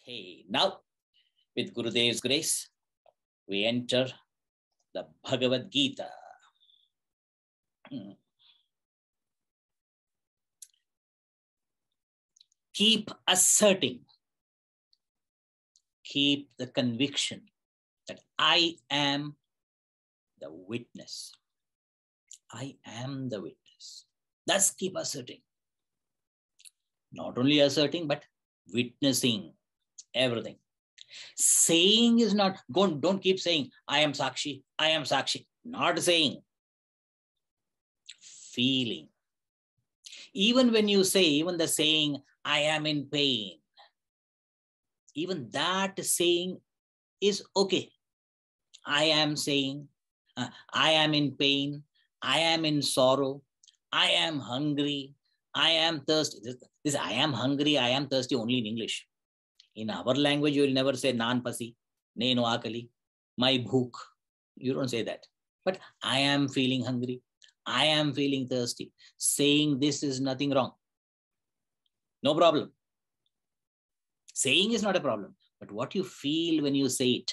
Okay, now with Gurudev's grace, we enter the Bhagavad Geeta. Keep asserting, keep the conviction that I am the witness. I am the witness. That's keep asserting. Not only asserting, but witnessing everything. Saying is not, don't keep saying, I am Sakshi, I am Sakshi. Not saying. Feeling. Even when you say, even the saying, I am in pain, even that saying is okay. I am saying, I am in pain, I am in sorrow, I am hungry, I am thirsty. This I am hungry, I am thirsty only in English. In our language, you will never say nan pasi, nenu akali, my bhook. You don't say that. But I am feeling hungry, I am feeling thirsty. Saying this is nothing wrong. No problem. Saying is not a problem. But what you feel when you say it.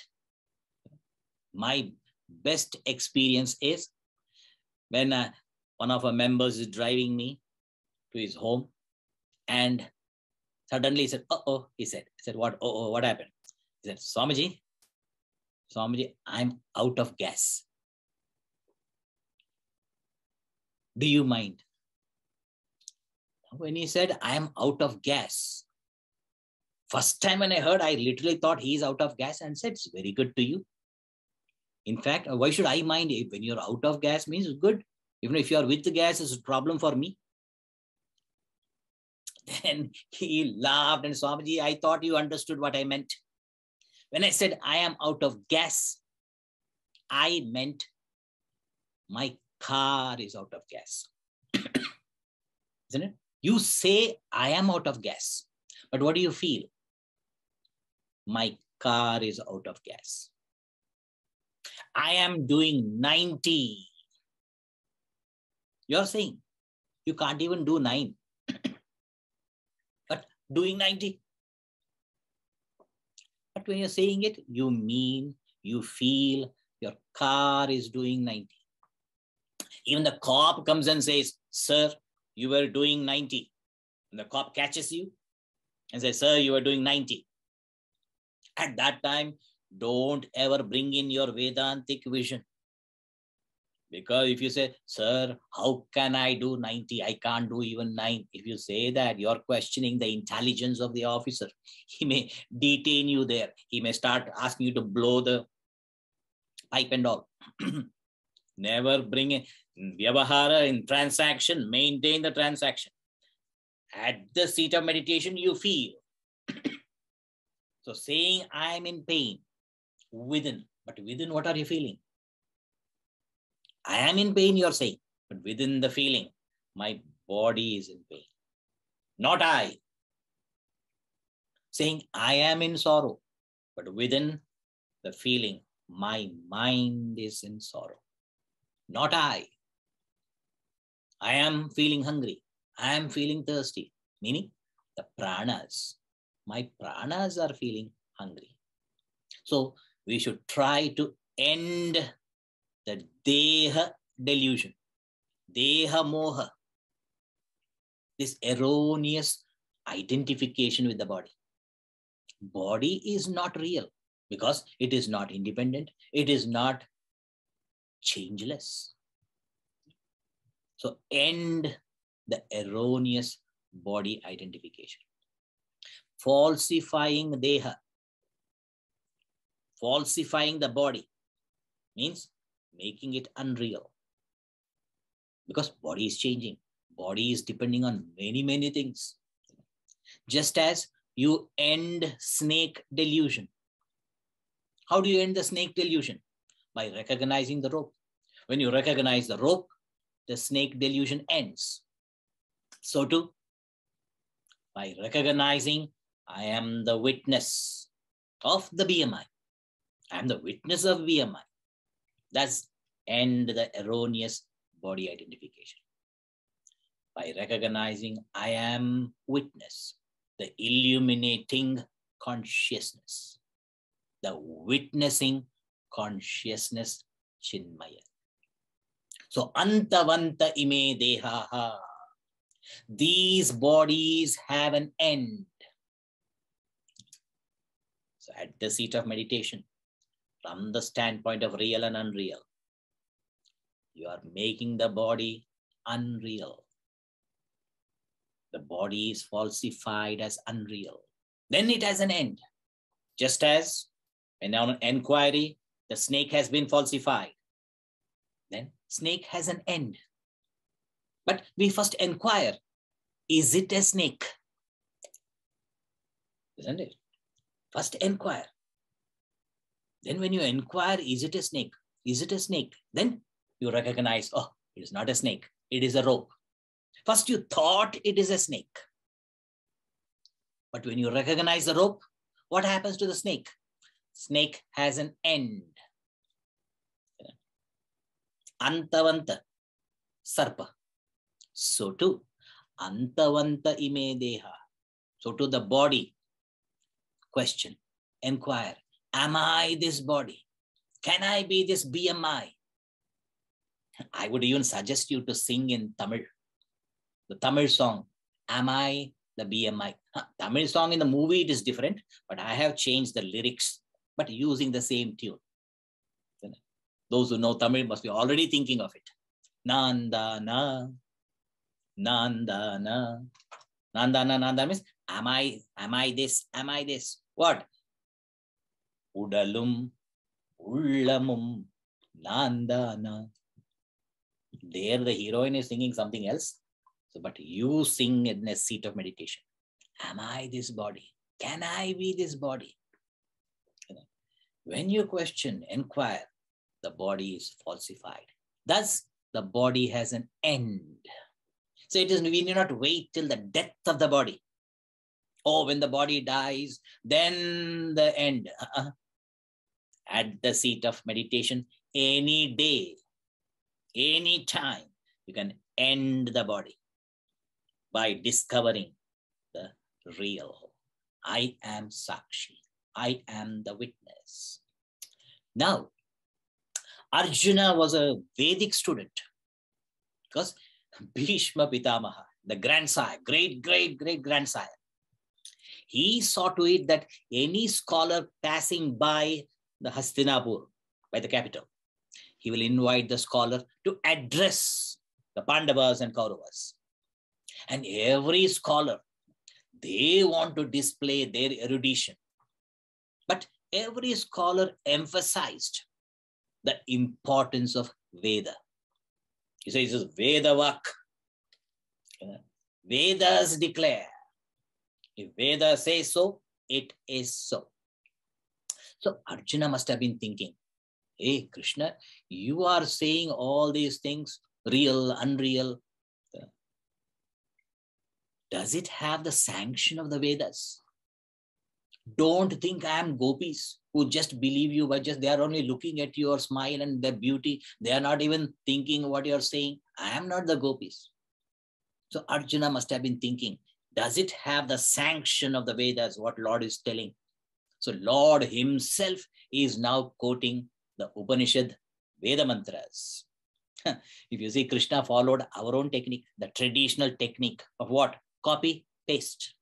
My best experience is when one of our members is driving me to his home, and suddenly he said, uh-oh, he said, what, uh-oh, what happened? He said, Swamiji, I'm out of gas. Do you mind? When he said, I am out of gas, first time when I heard, I literally thought he's out of gas and said, it's very good to you. In fact, why should I mind? When you're out of gas means it's good. Even if you are with the gas, it's a problem for me. Then he laughed and Swamiji, I thought you understood what I meant. When I said I am out of gas, I meant my car is out of gas. Isn't it? You say I am out of gas, but what do you feel? My car is out of gas. I am doing 90. You're saying you can't even do 9. But doing 90. But when you're saying it, you mean, you feel your car is doing 90. Even the cop comes and says, sir, you were doing 90. And the cop catches you and says, sir, you were doing 90. At that time, don't ever bring in your Vedantic vision. Because if you say, sir, how can I do 90? I can't do even 9. If you say that, you're questioning the intelligence of the officer. He may detain you there. He may start asking you to blow the pipe and all. Never bring in Vyavahara in transaction, maintain the transaction. At the seat of meditation, you feel. So saying I'm in pain within, but within what are you feeling? I am in pain, you're saying, but within the feeling, my body is in pain. Not I. Saying I am in sorrow, but within the feeling, my mind is in sorrow. Not I. I am feeling hungry. I am feeling thirsty. Meaning the pranas. My pranas are feeling hungry. So we should try to end the deha delusion, deha moha, this erroneous identification with the body. Body is not real because it is not independent. It is not changeless. So end the erroneous body identification. Falsifying deha, falsifying the body means making it unreal. Because body is changing. Body is depending on many, many things. Just as you end snake delusion. How do you end the snake delusion? By recognizing the rope. When you recognize the rope, the snake delusion ends. So too, by recognizing I am the witness of the BMI. I am the witness of BMI. That's end the erroneous body identification. By recognizing I am witness, the illuminating consciousness, the witnessing consciousness, Chinmaya. So, antavanta ime dehaha. These bodies have an end. So, at the seat of meditation, from the standpoint of real and unreal, you are making the body unreal. The body is falsified as unreal. Then it has an end. Just as in an inquiry, the snake has been falsified. Then snake has an end. But we first inquire, is it a snake? Isn't it? First inquire. Then when you inquire, is it a snake? Is it a snake? Then you recognize, oh, it is not a snake. It is a rope. First you thought it is a snake. But when you recognize the rope, what happens to the snake? Snake has an end. Antavanta, sarpa. So too, antavanta ime deha. So too the body, question, inquire, am I this body? Can I be this BMI? I would even suggest you to sing in Tamil. The Tamil song, am I the BMI? Tamil song in the movie, it is different, but I have changed the lyrics, but using the same tune. Those who know Tamil must be already thinking of it. Nandana, Nandana. Nandana, Nandana means, am I this? Am I this? What? Udalum, Ullamum, Nandana. There the heroine is singing something else. So, but you sing in a seat of meditation. Am I this body? Can I be this body? When you question, inquire, the body is falsified. Thus, the body has an end. So it is, we need not wait till the death of the body. Oh, when the body dies, then the end. At the seat of meditation, any day, any time, you can end the body by discovering the real. I am Sakshi. I am the witness. Now, Arjuna was a Vedic student because Bhishma Pitamaha, the grandsire, great-great-great-grandsire, he saw to it that any scholar passing by the Hastinapur, by the capital, he will invite the scholar to address the Pandavas and Kauravas. And every scholar, they want to display their erudition. But every scholar emphasized the importance of Veda. He says, Veda Vak. Vedas declare. If Veda says so, it is so. So Arjuna must have been thinking, hey, Krishna, you are saying all these things, real, unreal. Does it have the sanction of the Vedas? Don't think I am gopis who just believe you, but just they are only looking at your smile and their beauty. They are not even thinking what you are saying. I am not the gopis. So Arjuna must have been thinking, does it have the sanction of the Vedas, what Lord is telling? So Lord himself is now quoting the Upanishad Veda mantras. If you see, Krishna followed our own technique, the traditional technique of what? Copy, paste.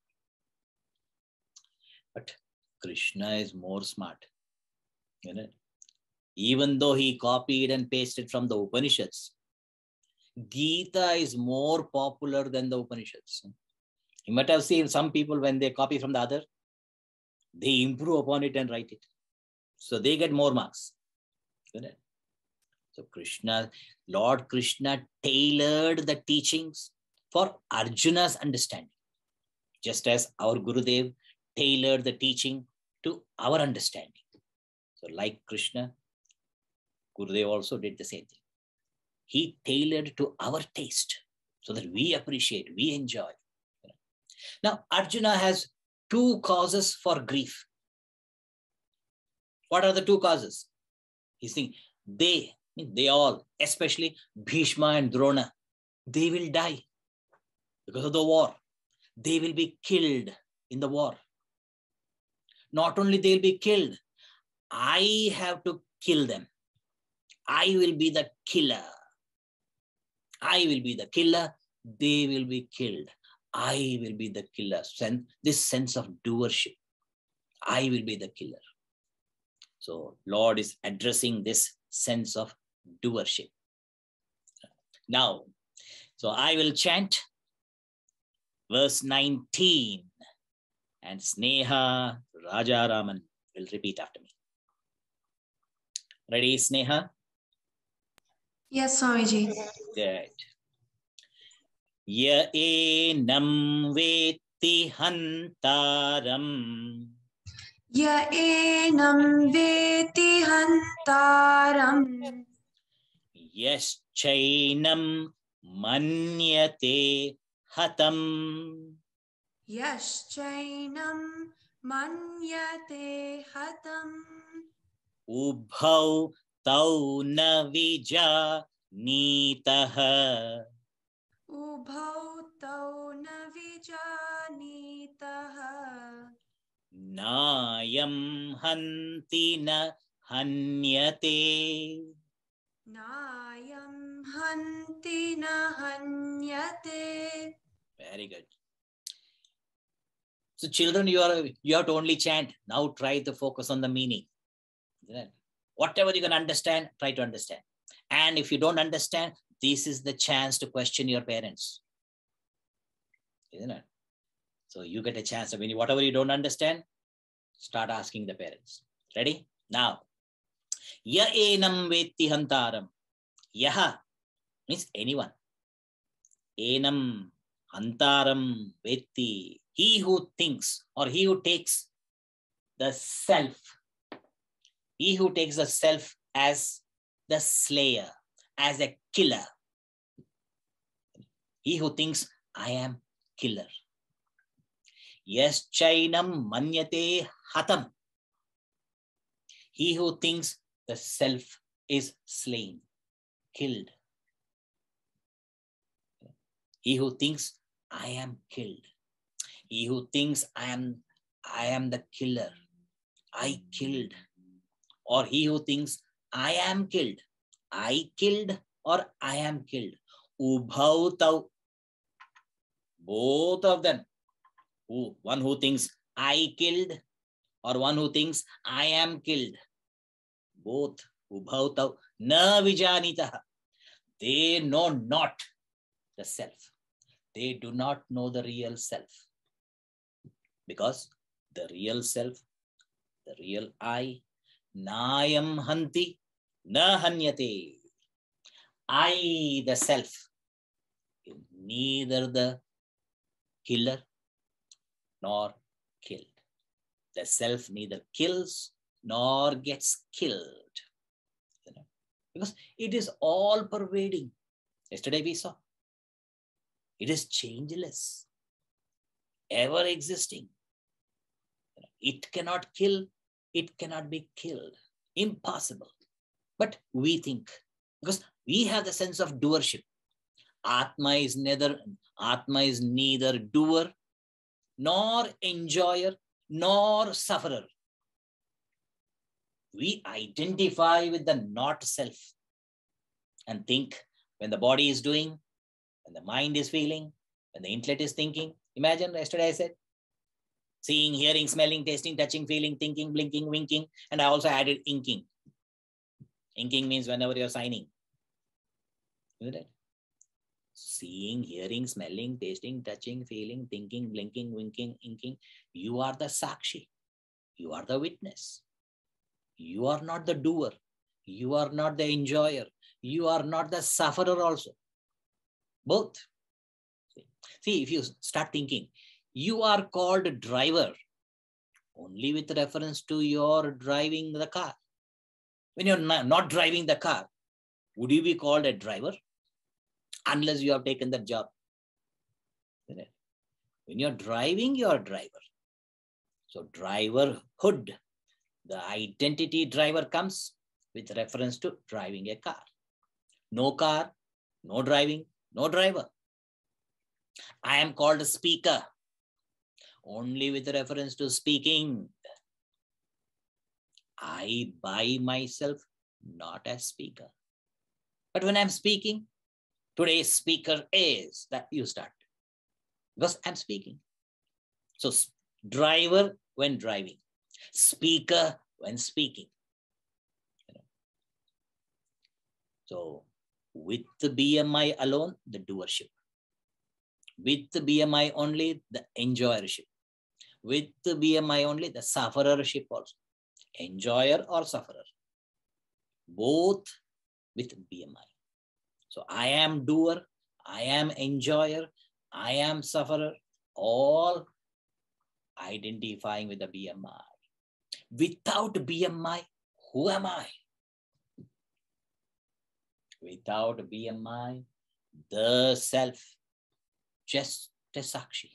But Krishna is more smart. You know? Even though he copied and pasted from the Upanishads, Gita is more popular than the Upanishads. You might have seen some people when they copy from the other, they improve upon it and write it. So they get more marks. You know? So Krishna, Lord Krishna tailored the teachings for Arjuna's understanding, just as our Gurudev tailored the teaching to our understanding. So like Krishna, Gurudev also did the same thing. He tailored to our taste so that we appreciate, we enjoy. Now, Arjuna has two causes for grief. What are the two causes? He's thinking, they all, especially Bhishma and Drona, they will die because of the war. They will be killed in the war. not only they'll be killed, I have to kill them. I will be the killer. I will be the killer. They will be killed. I will be the killer. This sense of doership. I will be the killer. So Lord is addressing this sense of doership. Now, so I will chant verse 19 and Sneha Rajaraman will repeat after me. Ready, Sneha? Yes, Swamiji. Good. Ya enam veti hantaram. Ya enam veti hantaram. Yaschainam manyate hatam. Yaschainam manyate hatam. Ubhau tau na vijanitaha. Ubhau tau na vijanitaha. Nayam hanti na hanyate. Nayam hanti na hanyate. Very good. So children, you have to only chant. Now try to focus on the meaning. Whatever you can understand, try to understand. And if you don't understand, this is the chance to question your parents. Isn't it? So you get a chance. I mean, whatever you don't understand, start asking the parents. Ready? Now, ya enam veti hantaram. Yaha means anyone. Enam hantaram veti. He who thinks or he who takes the self. He who takes the self as the slayer, as a killer. He who thinks, I am killer. Yes, chainam manyate hatam. He who thinks the self is slain, killed. He who thinks, I am killed. He who thinks, I am the killer. I killed. Or he who thinks, I am killed. I killed or I am killed. Ubhau tau. Both of them. One who thinks, I killed or one who thinks, I am killed. Both. Ubhau tau. Na vijanitaha. They know not the self. They do not know the real self. Because the real self, the real I, Nayam hanti na hanyate. I, the self, is neither the killer nor killed. The self neither kills nor gets killed. Because it is all pervading. Yesterday we saw. It is changeless, ever existing. It cannot kill. It cannot be killed. Impossible. But we think, because we have the sense of doership. Atma is neither doer, nor enjoyer, nor sufferer. We identify with the not self and think when the body is doing, when the mind is feeling, when the intellect is thinking. Imagine yesterday I said, seeing, hearing, smelling, tasting, touching, feeling, thinking, blinking, winking, and I also added inking. Inking means whenever you're signing. Isn't it? Seeing, hearing, smelling, tasting, touching, feeling, thinking, blinking, winking, inking. You are the sakshi. You are the witness. You are not the doer. You are not the enjoyer. You are not the sufferer also. Both. See, if you start thinking, you are called driver only with reference to your driving the car. When you're not driving the car, would you be called a driver? Unless you have taken that job. When you're driving, you're a driver. So driverhood, the identity driver comes with reference to driving a car. No car, no driving, no driver. I am called a speaker only with reference to speaking. I by myself, not as speaker. But when I'm speaking, today's speaker is, that you start. Because I'm speaking. So driver when driving, speaker when speaking. So with the BMI alone, the doership. With the BMI only, the enjoyership. With the BMI only, the sufferership also. Enjoyer or sufferer. Both with BMI. So I am doer, I am enjoyer, I am sufferer, all identifying with the BMI. Without BMI, who am I? Without BMI, the self, just a Sakshi.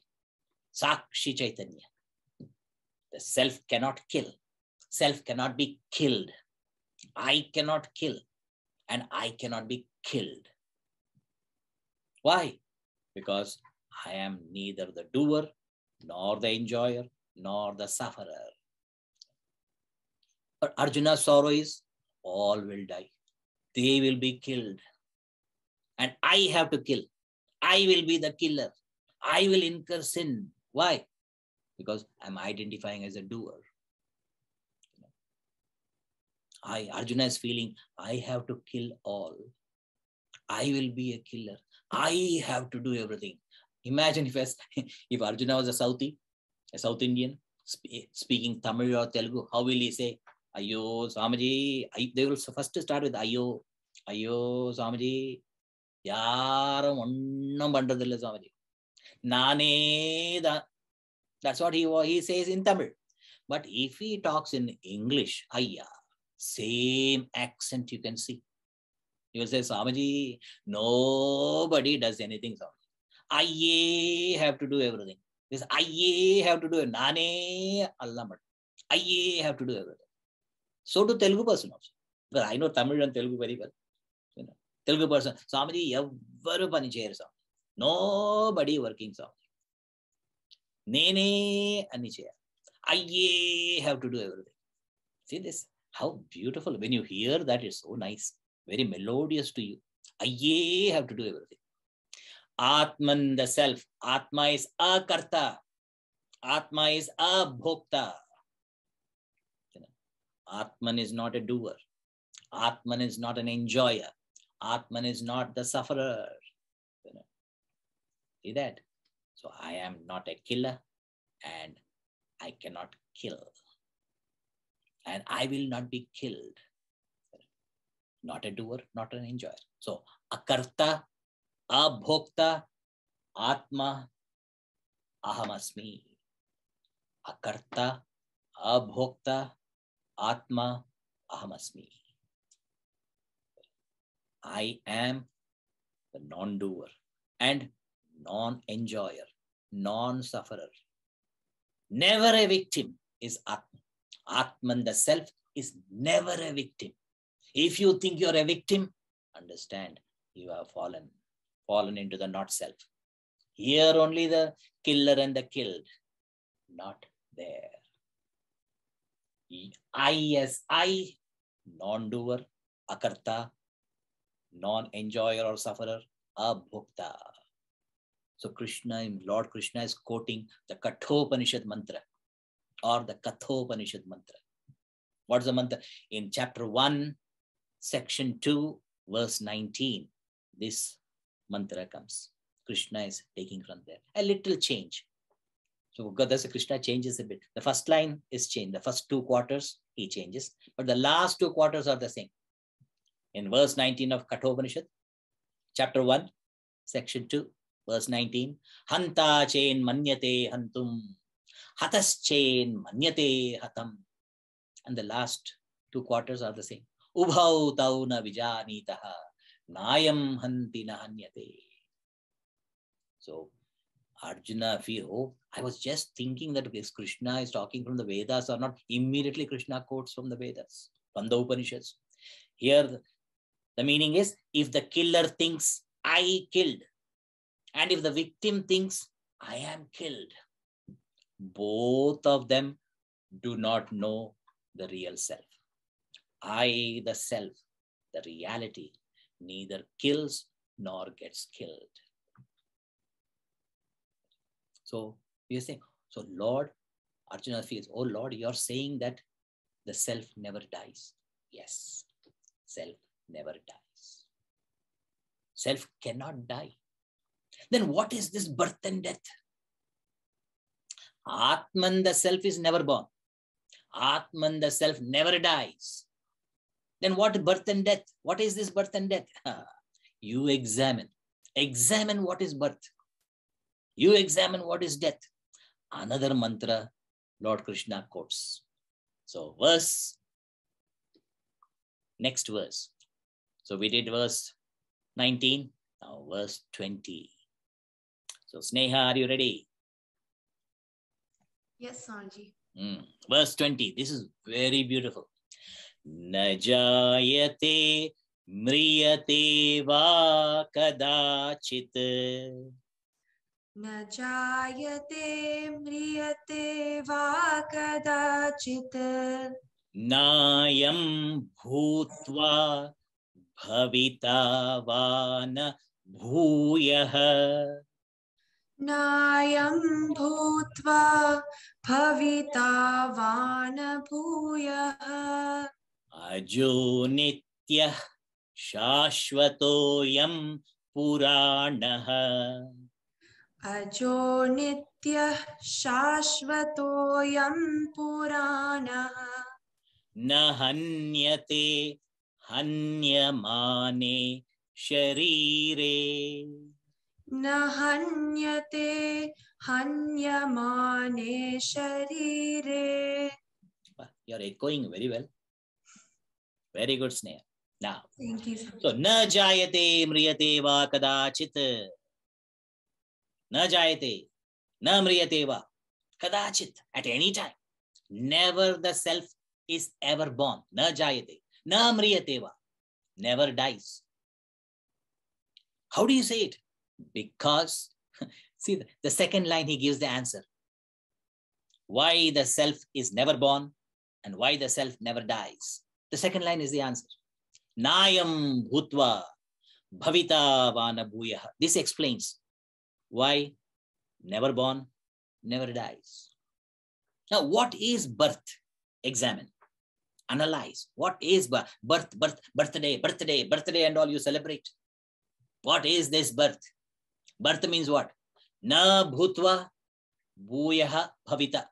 Sakshi Chaitanya. The self cannot kill. Self cannot be killed. I cannot kill. And I cannot be killed. Why? Because I am neither the doer, nor the enjoyer, nor the sufferer. But Arjuna's sorrow is, all will die. They will be killed. And I have to kill. I will be the killer. I will incur sin. Why? Because I'm identifying as a doer. Arjuna is feeling, I have to kill all. I will be a killer. I have to do everything. Imagine if Arjuna was a South Indian, speaking Tamil or Telugu, how will he say, Ayo, Swamiji? They will first start with Ayo, Swamiji. Yaram onnam pandradilla Swamiji. Nane da. That's what he says in Tamil. But if he talks in English, Ayya, same accent you can see. He will say, Swamiji, nobody does anything, Swamiji. I have to do everything. This I have to do it. Nane Allamat. I have to do everything. So do Telugu person also. Because I know Tamil and Telugu very well. Telugu person, Swamiji, evvaru pani cheyaru Swamiji. Nobody working Swamiji. Nene ani cheyaru. I have to do everything. See this? How beautiful. When you hear that, it's so nice. Very melodious to you. I have to do everything. Atman, the self. Atma is a karta. Atma is a bhokta. Atman is not a doer. Atman is not an enjoyer. Atman is not the sufferer. See that? So I am not a killer and I cannot kill. And I will not be killed. Not a doer, not an enjoyer. So akarta, abhokta, atma, ahamasmi. Akarta, abhokta, atma, ahamasmi. I am the non-doer and non-enjoyer, non-sufferer. Never a victim is Atman. Atman, the self, is never a victim. If you think you're a victim, understand you have fallen into the not self. Here only the killer and the killed, not there. I as I, non-doer, akarta, non-enjoyer or sufferer, abhokta. So Lord Krishna is quoting the Kathopanishad mantra or the Kathopanishad mantra. What's the mantra? In chapter 1, section 2, verse 19, this mantra comes. Krishna is taking from there. A little change. So Krishna changes a bit. The first line is changed. The first 2 quarters, he changes. But the last 2 quarters are the same. In verse 19 of Kathopanishad, chapter 1, section 2, verse 19, Hanta chain manyate hantum, hatas chain manyate hatam. And the last 2 quarters are the same. Ubhau tauna vijanitaha, nayam hanti na hanyate. So Arjuna, I was just thinking that if Krishna is talking from the Vedas or not, immediately Krishna quotes from the Vedas, from the Upanishads. Here, the meaning is, if the killer thinks I killed, and if the victim thinks I am killed, both of them do not know the real self. I, the self, the reality, neither kills nor gets killed. So you say, so Lord, Arjuna feels, oh Lord, you're saying that the self never dies. Yes, self never dies. Self cannot die. Then what is this birth and death? Atman, the self, is never born. Atman, the self, never dies. Then what birth and death? What is this birth and death? You examine. Examine what is birth. You examine what is death. Another mantra Lord Krishna quotes. So next verse. So we did verse 19, now verse 20. So Sneha, are you ready? Yes, Swamiji. Verse 20, this is very beautiful. Na jayate mriyate va kadachit. Na jayate mriyate va kadachit. Nayam bhutva bhavita vana bhuyah. Nayam bhutva bhavita vana bhuyah. Ajo nityah shashvatoyam puranah. Ajo nityah shashvatoyam puranah. Na hanyate hanyamane sharire. Na hanyate hanyamane sharire. You're echoing very well. Very good, Sneha. Now, Thank you, sir. so na jayate mriyate va kadachit. Na jayate, na mriyate va kadachit. At any time. Never the self is ever born. Na jayate, na mriyate va. Never dies. How do you say it? Because, see, the second line he gives the answer. Why the self is never born and why the self never dies. The second line is the answer. Nayam bhutva bhavita vana bhuyah. This explains why never born, never dies. Now, what is birth? Examine. Analyze. What is birth? Birthday, and all you celebrate. What is this birth? Birth means what? Na bhutva bhuyah bhavita.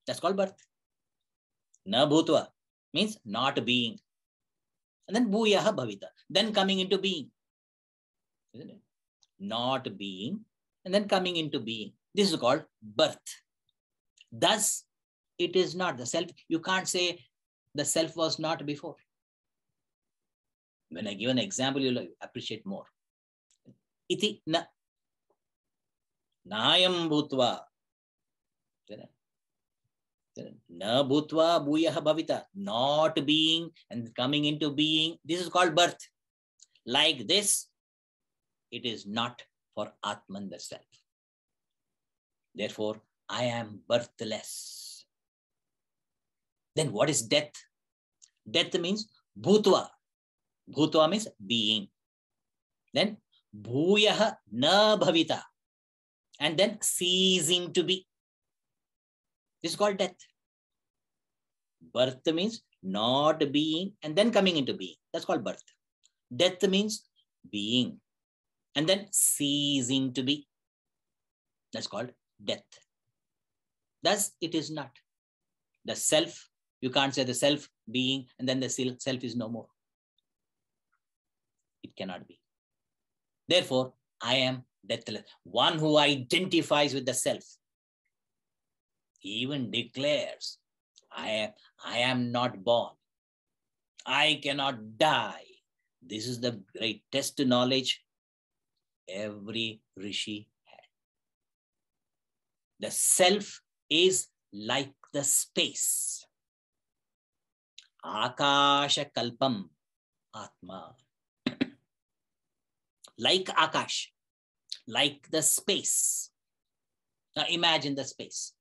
That's called birth. Na bhutva means not being. And then bhuyah bhavita. Then coming into being. Isn't it? Not being and then coming into being. This is called birth. Thus, it is not the self. You can't say the self was not before. When I give an example, you'll appreciate more. Iti na. Nayam bhutva. Na bhutva bhuyah bhavita. Not being and coming into being. This is called birth. Like this, it is not for Atman the self. Therefore, I am birthless. Then what is death? Death means bhutva. Bhutva means being. Then bhuyah na bhavita. And then ceasing to be. This is called death. Birth means not being and then coming into being. That's called birth. Death means being and then ceasing to be. That's called death. Thus, it is not. The self, you can't say the self being and then the self is no more. It cannot be. Therefore, I am deathless. One who identifies with the self. He even declares, I am not born. I cannot die. This is the greatest knowledge every rishi had. The self is like the space. Akasha kalpam atma. Like Akash, like the space. Now imagine the space.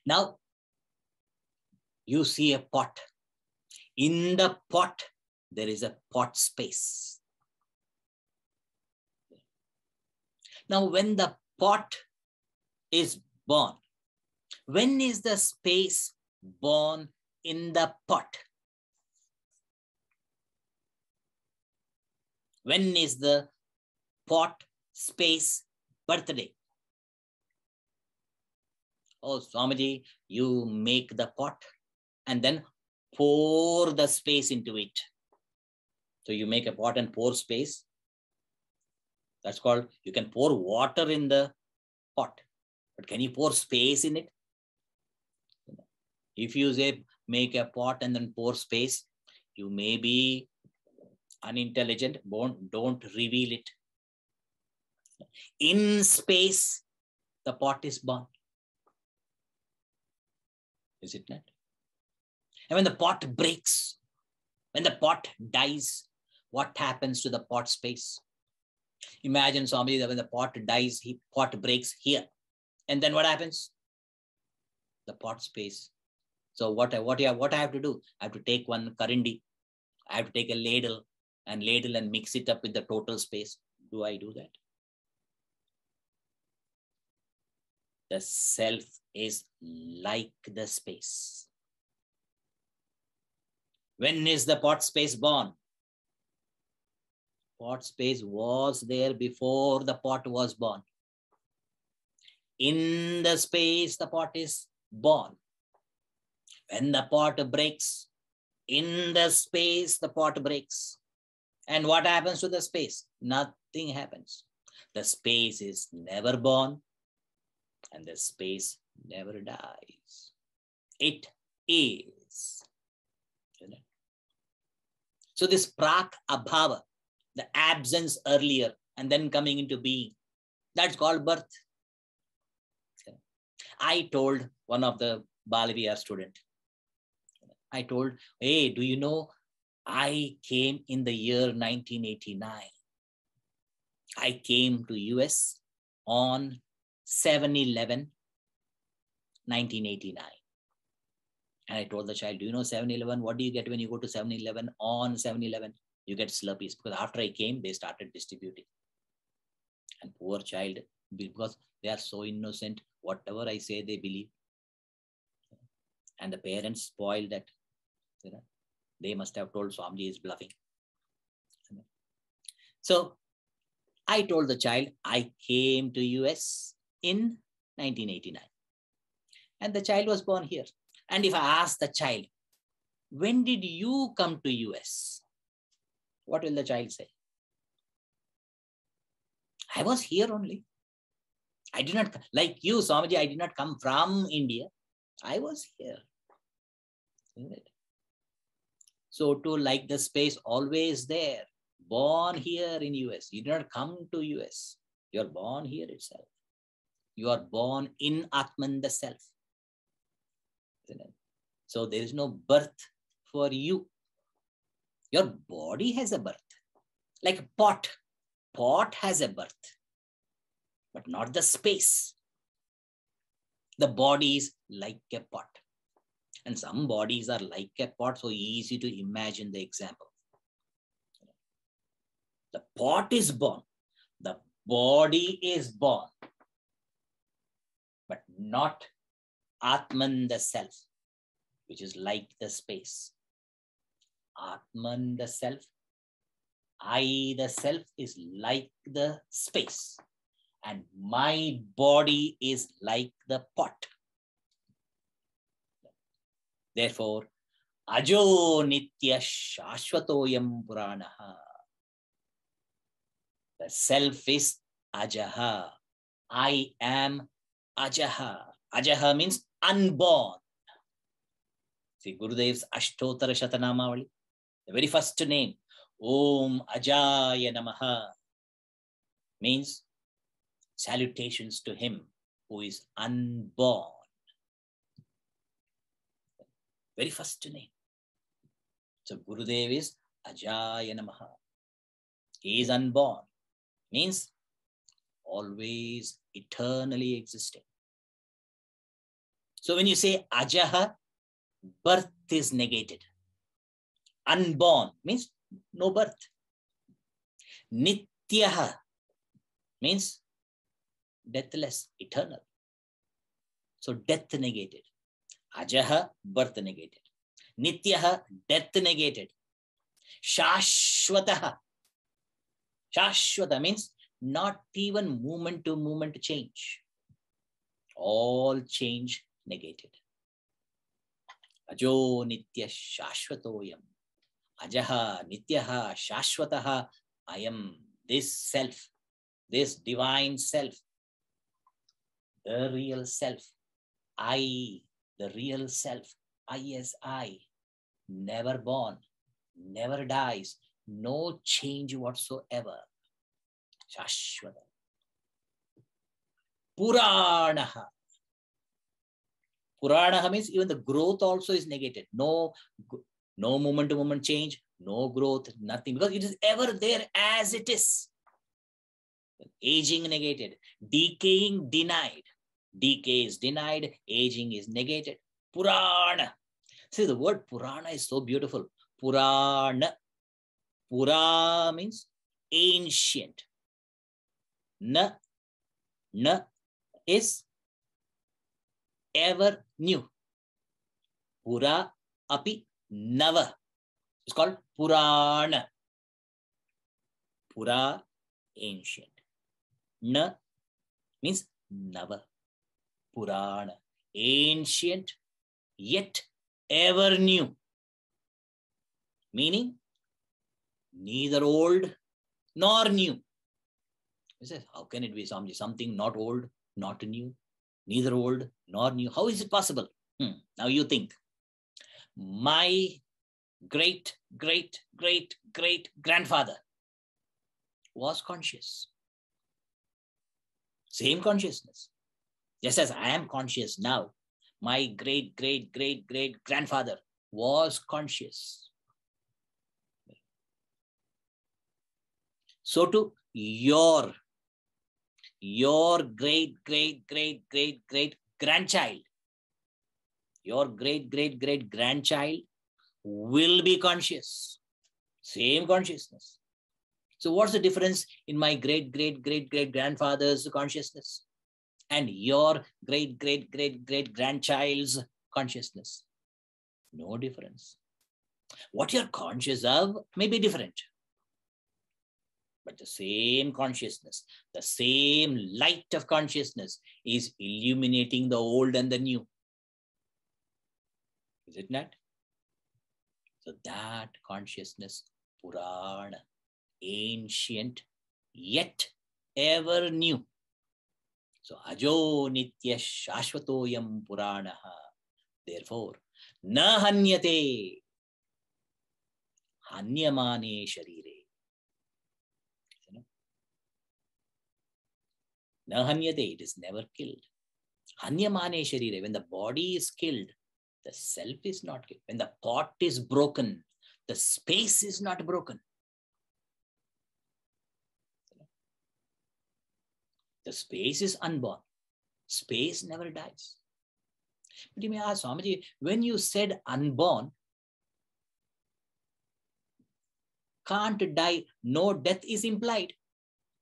Now, You see a pot. In the pot, there is a pot space. Now, when the pot is born, when is the space born in the pot? When is the pot space birthday? Oh, Swamiji, you make the pot and then pour the space into it. So you make a pot and pour space. That's called, you can pour water in the pot, but can you pour space in it? If you say make a pot and then pour space, you may be unintelligent, don't reveal it. In space, the pot is born. Is it not? And when the pot breaks, when the pot dies, what happens to the pot space? Imagine, Swamiji, that when the pot dies, pot breaks here. And then what happens? The pot space. So what I have to do? I have to take one karindi. I have to take a ladle and mix it up with the total space. Do I do that? The self is like the space. When is the pot space born? Pot space was there before the pot was born. In the space, the pot is born. When the pot breaks, in the space, the pot breaks. And what happens to the space? Nothing happens. The space is never born and the space never dies. It is. So this prak abhava, the absence earlier and then coming into being, that's called birth. I told one of the Bala Vihar student, I told, hey, do you know, I came in the year 1989. I came to US on 7/11, 1989. And I told the child, do you know 7/11? What do you get when you go to 7/11 on 7/11? You get Slurpees. Because after I came, they started distributing. And poor child, because they are so innocent, whatever I say, they believe. And the parents spoiled that. They must have told Swamiji is bluffing. So I told the child, I came to US in 1989. And the child was born here. And if I ask the child, when did you come to US? What will the child say? I was here only. I did not, like you, Swamiji, I did not come from India. I was here. Isn't it? So to like the space always there, born here in US. You did not come to US. You are born here itself. You are born in Atman, the self. Isn't it? So there is no birth for you. Your body has a birth. Like a pot. Pot has a birth, but not the space. The body is like a pot. And some bodies are like a pot, so easy to imagine the example. The pot is born. The body is born. But not Atman, the self, which is like the space. Atman, the self, I, the self, is like the space. And my body is like the pot. Therefore, ajo nitya shashvatoyam puranaha. The self is ajaha. I am ajaha. Ajaha means unborn. See Gurudev's Ashtotara Shatanamavali, the very first name, Om Ajaya Namaha, means salutations to him who is unborn. Very first name. So Gurudev is Ajaya Namaha. He is unborn. Means always eternally existing. So when you say Ajaha, birth is negated. Unborn means no birth. Nityaha means deathless, eternal. So death negated. Ajaha, birth negated. Nityaha, death negated. Shashwataha. Shashwata means not even moment to moment change. All change negated. Ajo nitya shashwatoyam. Ajaha nityaha shashwataha. I am this self, this divine self, the real self. I, the real self. I as I, never born, never dies, no change whatsoever. Shashwata. Puranaha. Puranaha means even the growth also is negated. No moment to moment change, no growth, nothing, because it is ever there as it is. Aging negated, decaying denied. Decay is denied, aging is negated. Purana. See, the word Purana is so beautiful. Purana. Pura means ancient. Na is ever new. Pura api nava. It's called Purana. Pura, ancient. Na means nava. Purana, ancient yet ever new. Meaning neither old nor new. He says, how can it be something not old, not new, neither old nor new? How is it possible? Now you think. My great grandfather was conscious. Same consciousness. Just as I am conscious now, my great grandfather was conscious. So too, your great grandchild, your great grandchild will be conscious. Same consciousness. So what's the difference in my great grandfather's consciousness and your great grandchild's consciousness? No difference. What you're conscious of may be different, but the same consciousness, the same light of consciousness is illuminating the old and the new. Is it not? So that consciousness, Purana, ancient yet ever new. So ajo nitya shashvatoyam puranaha. Therefore, na hanyate hanyamane sharire. Na hanyate, it is never killed. Hanyamane sharire, when the body is killed, the self is not killed. When the pot is broken, the space is not broken. The space is unborn. Space never dies. But you may ask, Swamiji, when you said unborn, can't die, no death is implied.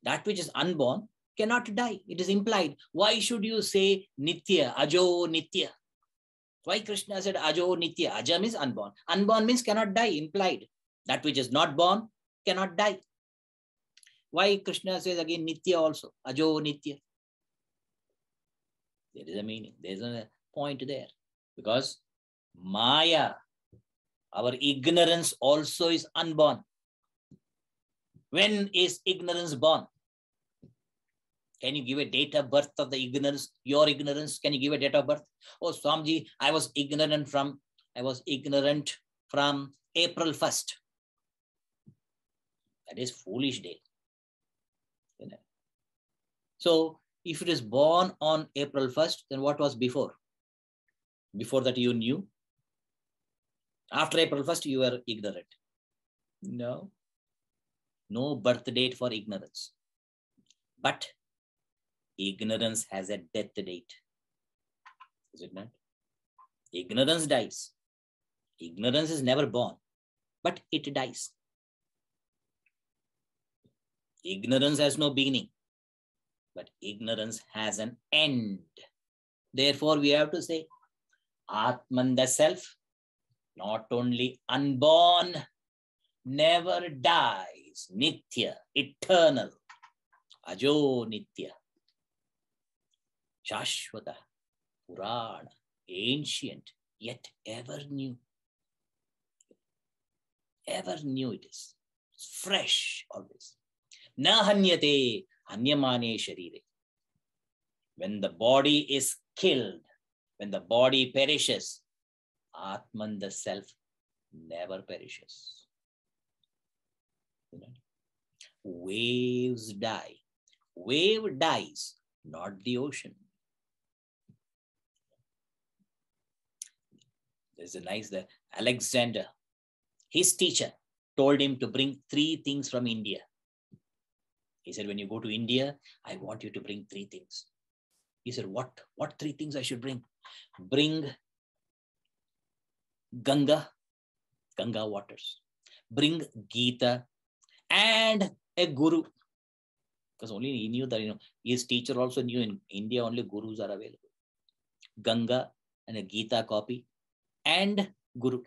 That which is unborn cannot die. It is implied. Why should you say nitya, ajo nitya? Why Krishna said ajo nitya? Aja means unborn. Unborn means cannot die, implied. That which is not born cannot die. Why Krishna says again nitya also? Ajo nitya. There is a meaning. There is a point there. Because Maya, our ignorance also is unborn. When is ignorance born? Can you give a date of birth of the ignorance? Your ignorance, can you give a date of birth? Oh, Swamiji, I was ignorant from April 1st. That is foolish day. So if it is born on April 1st, then what was before? Before that you knew? After April 1st, you were ignorant. No. No birth date for ignorance. But ignorance has a death date. Is it not? Ignorance dies. Ignorance is never born, but it dies. Ignorance has no beginning, but ignorance has an end. Therefore, we have to say, Atman, the self, not only unborn, never dies, Nitya, eternal, Ajo Nitya, Shashvata, Purana, ancient, yet ever new. Ever new it is. It's fresh always. Na hanyate hanyamane sharire. When the body is killed, when the body perishes, Atman, the self, never perishes. Waves die. Wave dies, not the ocean. There's a nice, Alexander, his teacher told him to bring 3 things from India. He said, when you go to India, I want you to bring 3 things. He said, what 3 things I should bring? Bring Ganga waters. Bring Gita and a guru. Because only he knew that, his teacher also knew in India only gurus are available. Ganga and a Gita copy and guru.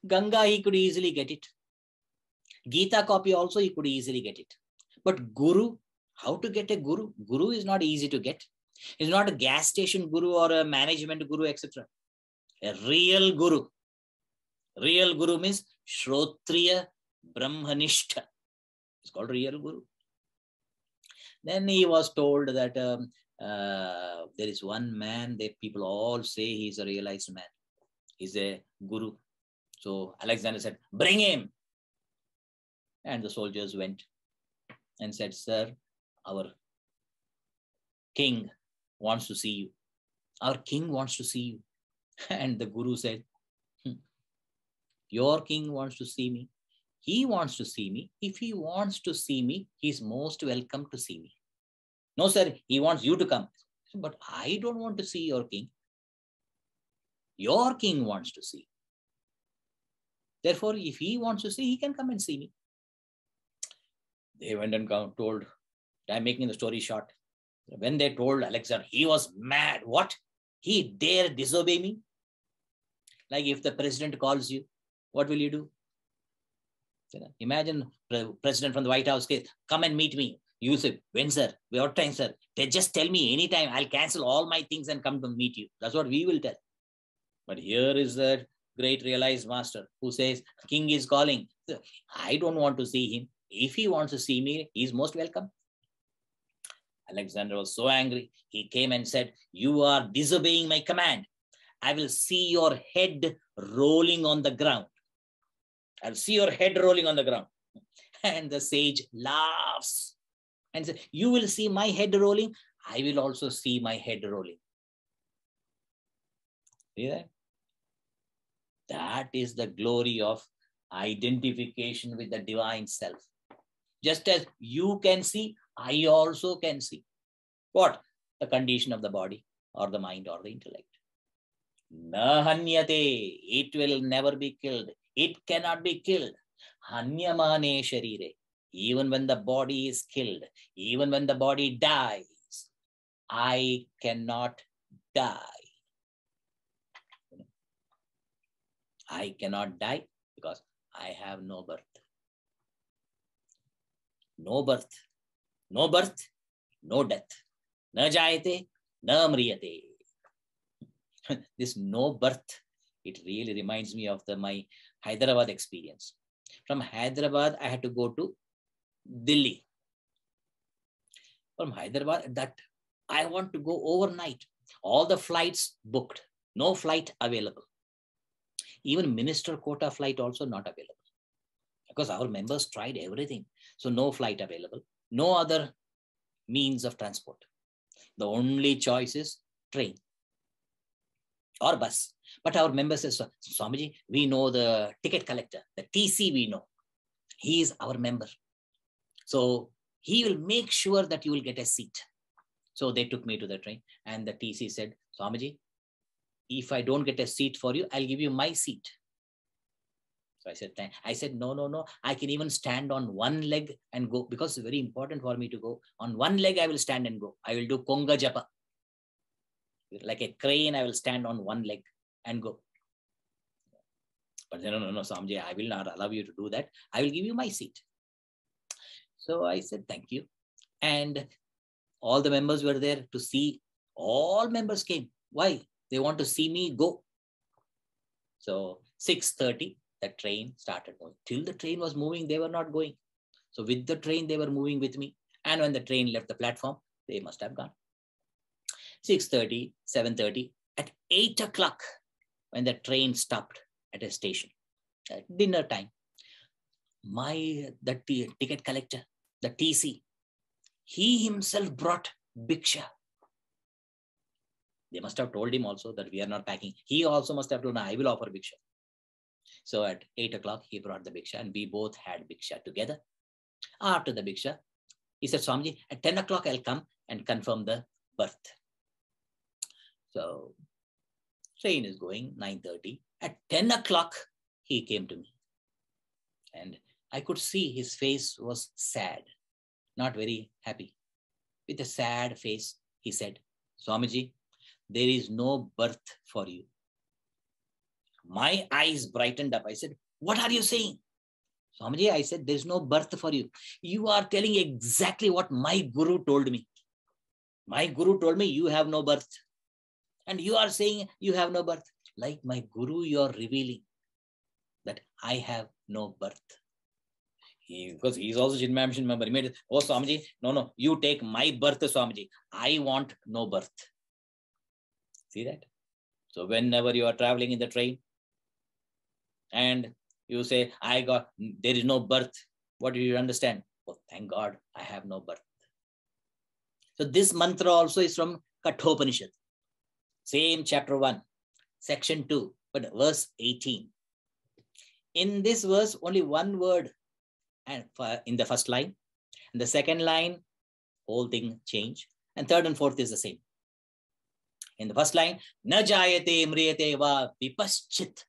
Ganga, he could easily get it. Gita copy also, he could easily get it. But guru, how to get a guru? Guru is not easy to get. It's not a gas station guru or a management guru, etc. A real guru. Real guru means Shrotriya Brahmanishta. It's called real guru. Then he was told that there is one man that people all say he's a realized man. He's a guru. So Alexander said, bring him. And the soldiers went and said, sir, our king wants to see you. Our king wants to see you. And the guru said, your king wants to see me. He wants to see me. If he wants to see me, he's most welcome to see me. No, sir, he wants you to come. But I don't want to see your king. Your king wants to see. Therefore, if he wants to see, he can come and see me. They went and told, I'm making the story short. When they told Alexander, he was mad. What? He dare disobey me? Like if the president calls you, what will you do? Imagine the president from the White House says, come and meet me. You say, when, sir? What time, sir? They just tell me anytime. I'll cancel all my things and come to meet you. That's what we will tell. But here is the great realized master who says, king is calling. I don't want to see him. If he wants to see me, he's most welcome. Alexander was so angry. He came and said, you are disobeying my command. I will see your head rolling on the ground. I'll see your head rolling on the ground. And the sage laughs and says, you will see my head rolling. I will also see my head rolling. See that? That is the glory of identification with the divine self. Just as you can see, I also can see. What? The condition of the body or the mind or the intellect. Na hanyate, it will never be killed. It cannot be killed. Hanyamane sharire. Even when the body is killed, even when the body dies, I cannot die. I cannot die because I have no birth. No birth. No birth, no death. Na jayate, na mriyate. This no birth, it really reminds me of my Hyderabad experience. From Hyderabad, I had to go to Delhi. From Hyderabad, that I want to go overnight. All the flights booked, no flight available. Even minister quota flight also not available. Because our members tried everything. So no flight available, no other means of transport. The only choice is train or bus. But our members says, Swamiji, we know the ticket collector, the TC we know. He is our member. So he will make sure that you will get a seat. So they took me to the train and the TC said, Swamiji, if I don't get a seat for you, I'll give you my seat. So I said, no. I can even stand on one leg and go, because it's very important for me to go. On one leg, I will stand and go. I will do Konga Japa. Like a crane, I will stand on one leg and go. But no, Swamiji, I will not allow you to do that. I will give you my seat. So I said, thank you. And all the members were there to see. All members came. Why? They want to see me go. So 6:30, the train started moving. Till the train was moving, they were not going. So with the train, they were moving with me. And when the train left the platform, they must have gone. 6:30, 7:30, at 8 o'clock, when the train stopped at a station, at dinner time, the ticket collector, the TC, he himself brought Bhiksha. They must have told him also that we are not packing. He also must have told, I will offer Bhiksha. So at 8 o'clock, he brought the Bhiksha and we both had Bhiksha together. After the Bhiksha, he said, Swamiji, at 10 o'clock, I'll come and confirm the birth. So train is going, 9:30. At 10 o'clock, he came to me. And I could see his face was sad, not very happy. With a sad face, he said, Swamiji, there is no birth for you. My eyes brightened up. I said, what are you saying? Swamiji, I said, there's no birth for you. You are telling exactly what my guru told me. My guru told me you have no birth. And you are saying you have no birth. Like my guru, you are revealing that I have no birth. Because he's also Chinmayam member. He made it, oh Swamiji, no, you take my birth, Swamiji. I want no birth. See that? So whenever you are traveling in the train and you say, there is no birth, what do you understand? Oh, thank God, I have no birth. So this mantra also is from Kathopanishad. Same chapter 1, section 2, but verse 18. In this verse, only one word and in the first line. In the second line, whole thing change. And third and fourth is the same. In the first line, na jayate mriyate va vipaschit.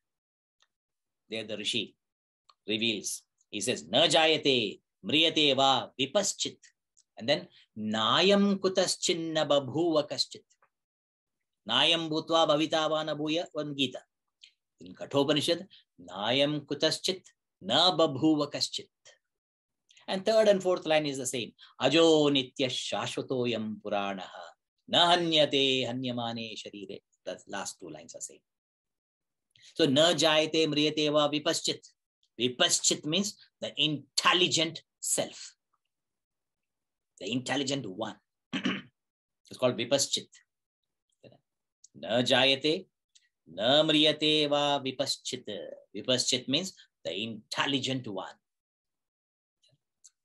There the Rishi reveals. He says, na jayate mriyate va vipaschit. And then, nayam kutaschinna babhuva kaschit. Nayam bhutva bhavitavana bhuya van Gita. In Kathopanishad, nayam kutaschit na babhuva kaschit. And third and fourth line is the same. Ajo nitya shashvatoyam puranaha. Na hanyate hanyamane sharire. The last two lines are same. So, na jayate mriyate va vipaschit. Vipaschit means the intelligent self. The intelligent one. It's called vipaschit. Na jayate, na mriyate va vipaschit. Vipaschit means the intelligent one.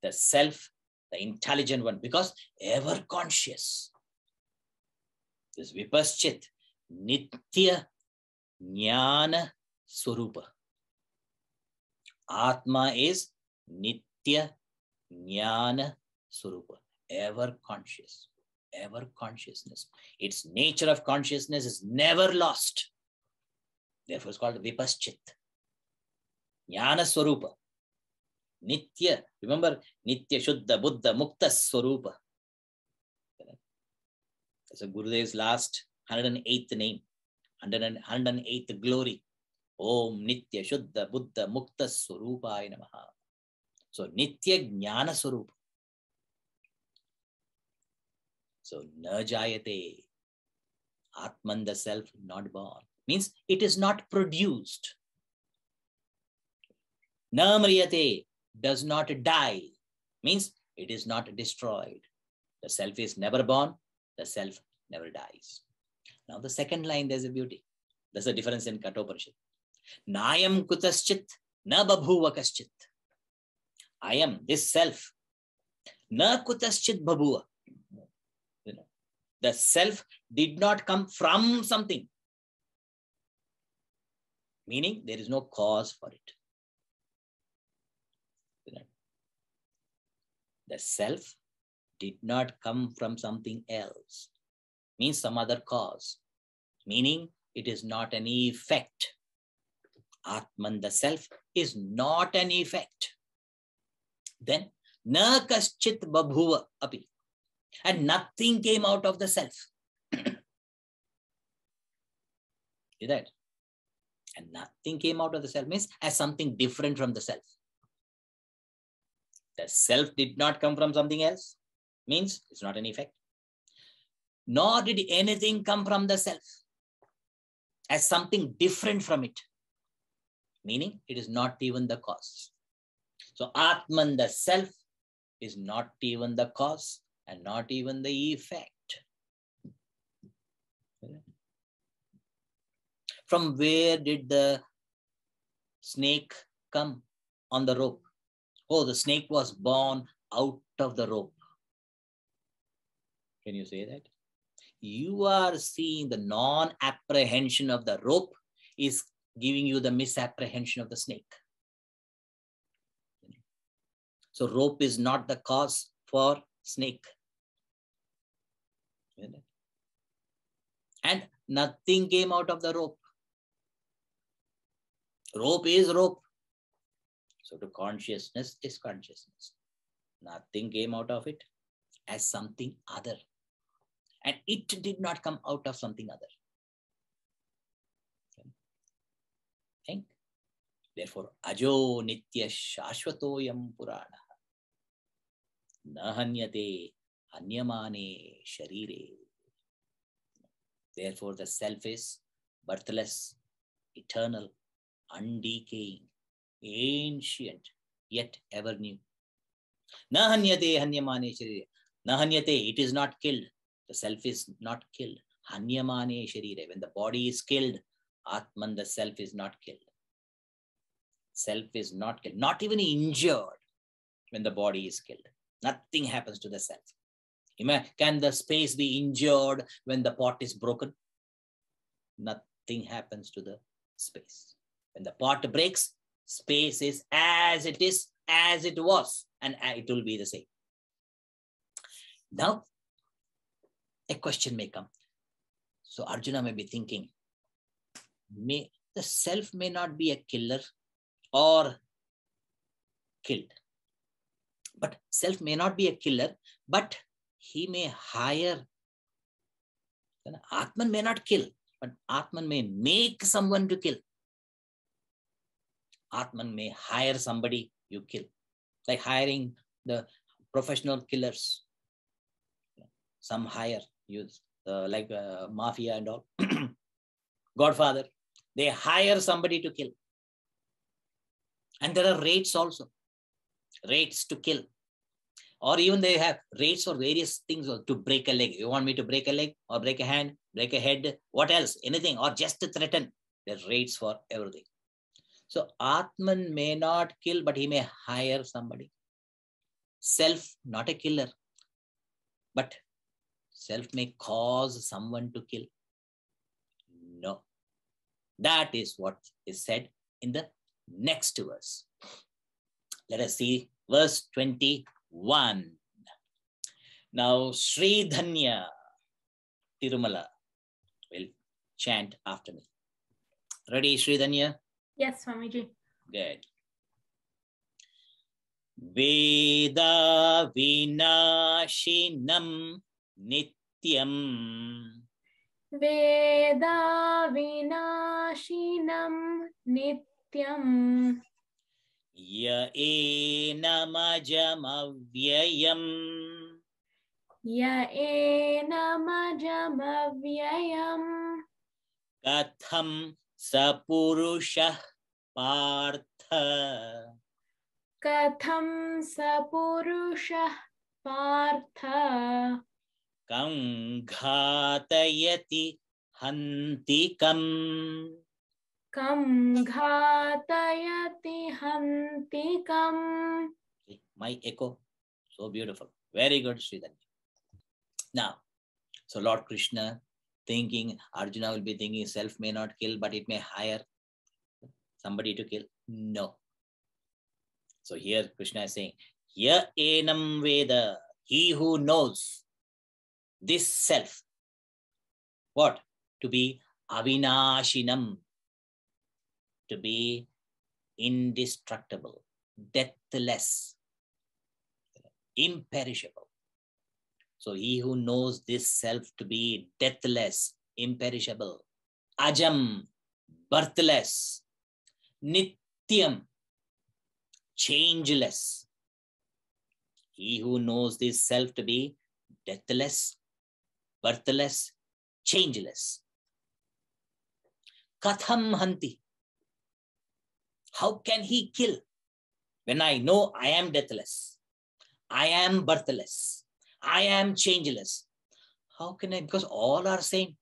The self, the intelligent one, because ever conscious. This vipaschit, nitya jnana swarupa. Atma is nitya jnana swarupa, ever conscious, ever consciousness. Its nature of consciousness is never lost. Therefore, it's called vipaschit. Jnana swarupa. Nitya, remember, Nitya Shuddha Buddha Mukta Swarupa. That's a Gurudev's last 108th name, 108th glory. Om Nitya Shuddha Buddha Mukta Swarupaya Namaha. So Nitya Jnana Swarupa. So na jayate, Atman the self not born, means it is not produced. Na mriyate, does not die, means it is not destroyed. The self is never born, the self never dies. Now the second line, there's a beauty. There's a difference in Kathopanishad. Nayam kutaschit, na babhuva kaschit. I am this self. Na kutaschit babhuva. The self did not come from something. Meaning there is no cause for it. The self did not come from something else. Means some other cause. Meaning it is not an effect. Atman, the self, is not an effect. Then, na kaschit babhuva api. And nothing came out of the self. See that? And nothing came out of the self means as something different from the self. The self did not come from something else, means it's not an effect. Nor did anything come from the self as something different from it, meaning it is not even the cause. So Atman, the self, is not even the cause and not even the effect. From where did the snake come on the rope? Oh, the snake was born out of the rope. Can you say that? You are seeing the non-apprehension of the rope is giving you the misapprehension of the snake. So rope is not the cause for snake. And nothing came out of the rope. Rope is rope. So to consciousness is consciousness. Nothing came out of it as something other. And it did not come out of something other. Think. Therefore, ajo nitya shashvatoyam purana nahanyate anyamane sharire. Therefore, the self is birthless, eternal, undecaying, ancient, yet ever new. Nahanyate anyamane sharire. Nahanyate, it is not killed. The self is not killed. Hanyamane sharire. When the body is killed, Atman, the self, is not killed. Self is not killed, not even injured when the body is killed. Nothing happens to the self. Can the space be injured when the pot is broken? Nothing happens to the space. When the pot breaks, space is, as it was, and it will be the same. Now, a question may come. So Arjuna may be thinking, the self may not be a killer or killed. But self may not be a killer, but he may hire. Atman may not kill, but Atman may make someone to kill. Atman may hire somebody you kill, like hiring the professional killers. Some hire, use like mafia and all. Godfather, they hire somebody to kill. And there are rates also, rates to kill. Or even they have rates for various things to break a leg. You want me to break a leg or break a hand, break a head, what else, anything, or just to threaten. There's rates for everything. So Atman may not kill, but he may hire somebody. Self, not a killer, but self may cause someone to kill. No. That is what is said in the next verse. Let us see verse 21. Now, Sri Dhanya Tirumala will chant after me. Ready, Sri Dhanya? Yes, Swamiji. Good. Veda vinashinam nityam. Veda vinashinam nityam. Ya enamajam avyayam. Ya enamajam avyayam. Katham sapurushah partha. Katham sapurushah partha. Kam ghatayati hantikam. Kam ghatayati hantikam. My echo, so beautiful. Very good, Sridhar. Now, so Lord Krishna thinking, Arjuna will be thinking self may not kill, but it may hire somebody to kill. No. So here Krishna is saying, Ya enam Veda, he who knows this self, what? To be avinashinam. to be indestructible, deathless, imperishable. So he who knows this self to be deathless, imperishable, ajam, birthless, nityam, changeless. He who knows this self to be deathless, birthless, changeless. Katham hanti. How can he kill? When I know I am deathless, I am birthless, I am changeless. How can I? Because all are same.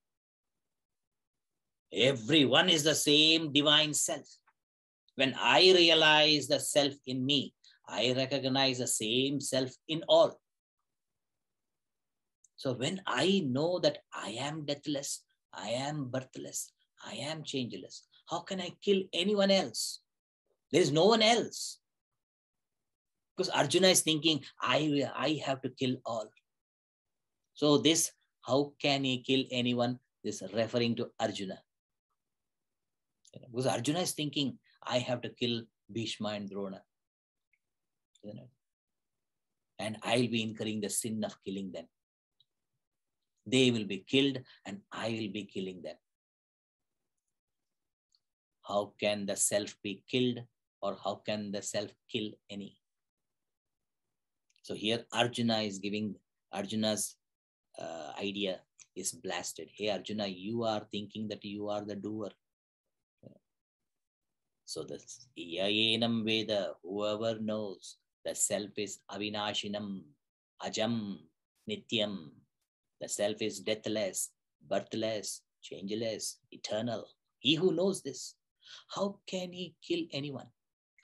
Everyone is the same divine self. When I realize the self in me, I recognize the same self in all. So when I know that I am deathless, I am birthless, I am changeless, how can I kill anyone else? There is no one else. Because Arjuna is thinking, I have to kill all. So this, how can he kill anyone? This is referring to Arjuna. Because Arjuna is thinking, I have to kill Bhishma and Drona. And I'll be incurring the sin of killing them. They will be killed and I will be killing them. How can the self be killed, or how can the self kill any? So here Arjuna is giving, Arjuna's idea is blasted. Hey Arjuna, you are thinking that you are the doer. So the Yayenam Veda, whoever knows the self is Avinashinam, Ajam, Nityam. The self is deathless, birthless, changeless, eternal. He who knows this, how can he kill anyone?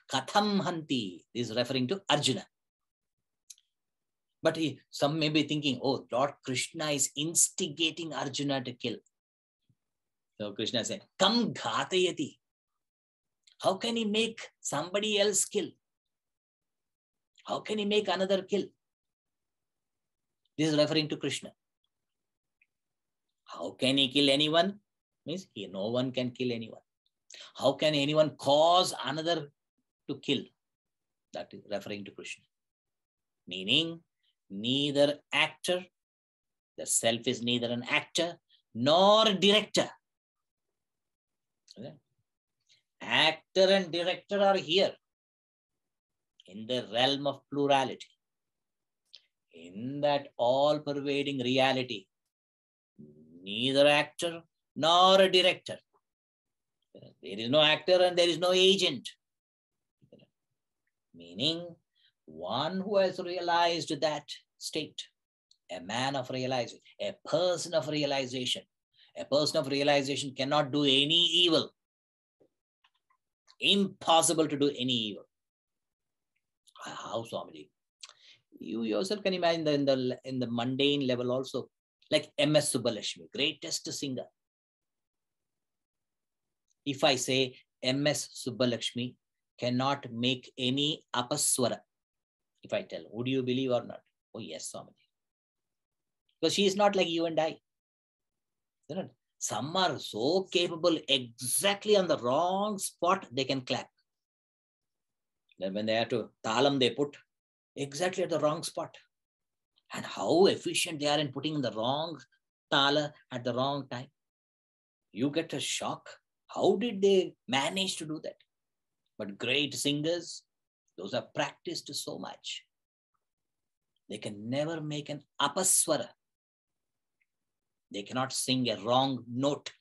Katham hanti. This is referring to Arjuna. But some may be thinking, oh, Lord Krishna is instigating Arjuna to kill. So Krishna said, Kam ghatayati. How can he make somebody else kill? How can he make another kill? This is referring to Krishna. How can he kill anyone? Means no one can kill anyone. How can anyone cause another to kill? That is referring to Krishna. Meaning, neither actor, the self is neither an actor nor director. Okay? Actor and director are here in the realm of plurality. In that all-pervading reality, neither actor nor a director. There is no actor and there is no agent. Meaning, one who has realized that state, a man of realization, a person of realization. A person of realization cannot do any evil. Impossible to do any evil. How, Swamiji? You yourself can imagine in the mundane level also, like M.S. Subbulakshmi, greatest singer. If I say M.S. Subbulakshmi cannot make any apaswara, if I tell, would you believe or not? Oh yes, Swamiji. Because she is not like you and I. Some are so capable, exactly on the wrong spot, they can clap. Then when they have to talam, they put exactly at the wrong spot. And how efficient they are in putting the wrong tala at the wrong time. You get a shock. How did they manage to do that? But great singers, those are practiced so much. They can never make an apaswara. They cannot sing a wrong note.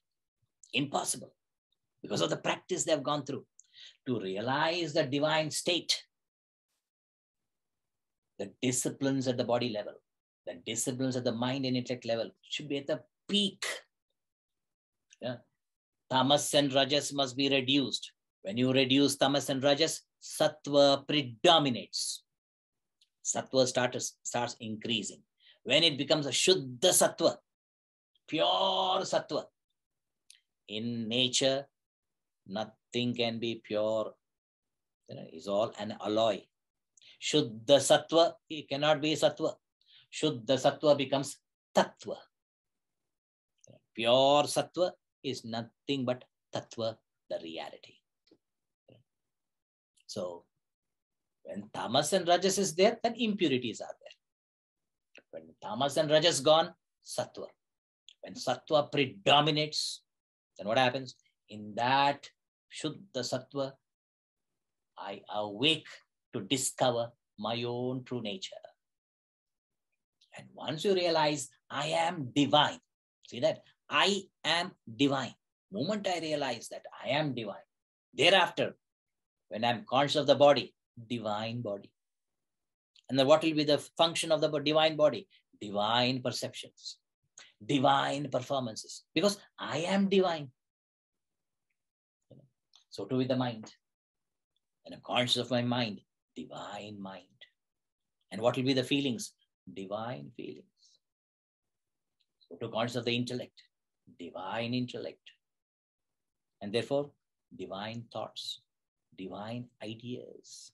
Impossible. Because of the practice they have gone through. To realize the divine state, the disciplines at the body level, the disciplines at the mind and intellect level should be at the peak. Yeah. Tamas and rajas must be reduced. When you reduce tamas and rajas, sattva predominates. Sattva starts increasing. When it becomes a shuddha sattva, pure sattva, in nature, nothing can be pure. It's all an alloy. Shuddha sattva, it cannot be sattva. Shuddha sattva becomes tattva. Pure sattva is nothing but tattva, the reality. So when tamas and rajas is there, then impurities are there. When tamas and rajas gone, sattva. When sattva predominates, then what happens? In that Shuddha Sattva, I awake to discover my own true nature. And once you realize I am divine, see that? I am divine. Moment I realize that I am divine, thereafter, when I'm conscious of the body, divine body. And then what will be the function of the divine body? Divine perceptions, divine performances, because I am divine. So too with the mind. And I'm conscious of my mind, divine mind. And what will be the feelings? Divine feelings. So too conscious of the intellect, divine intellect. And therefore, divine thoughts, divine ideas.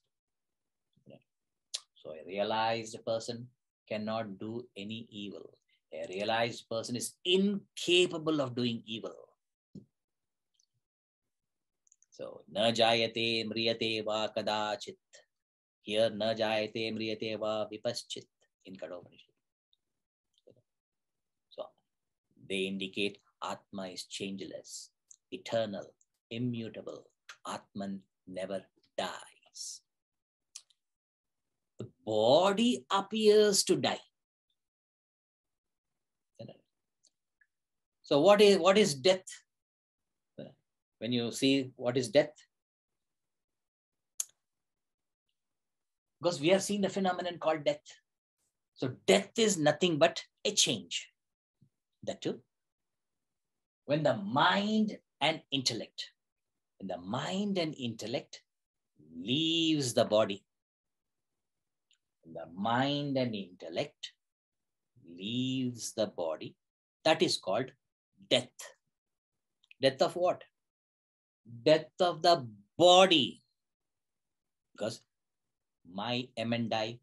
So a realized person cannot do any evil. A realized person is incapable of doing evil. So, na jayate mriyate va kadachit. Here, na jayate mriyate va vipaschit in Upanishad. So, they indicate Atma is changeless, eternal, immutable. Atman never dies. The body appears to die. So, what is death? When you see what is death, because we have seen the phenomenon called death. So death is nothing but a change. That too, when the mind and intellect leaves the body, the mind and intellect leaves the body, that is called death. Death of what? Death of the body, because my M and I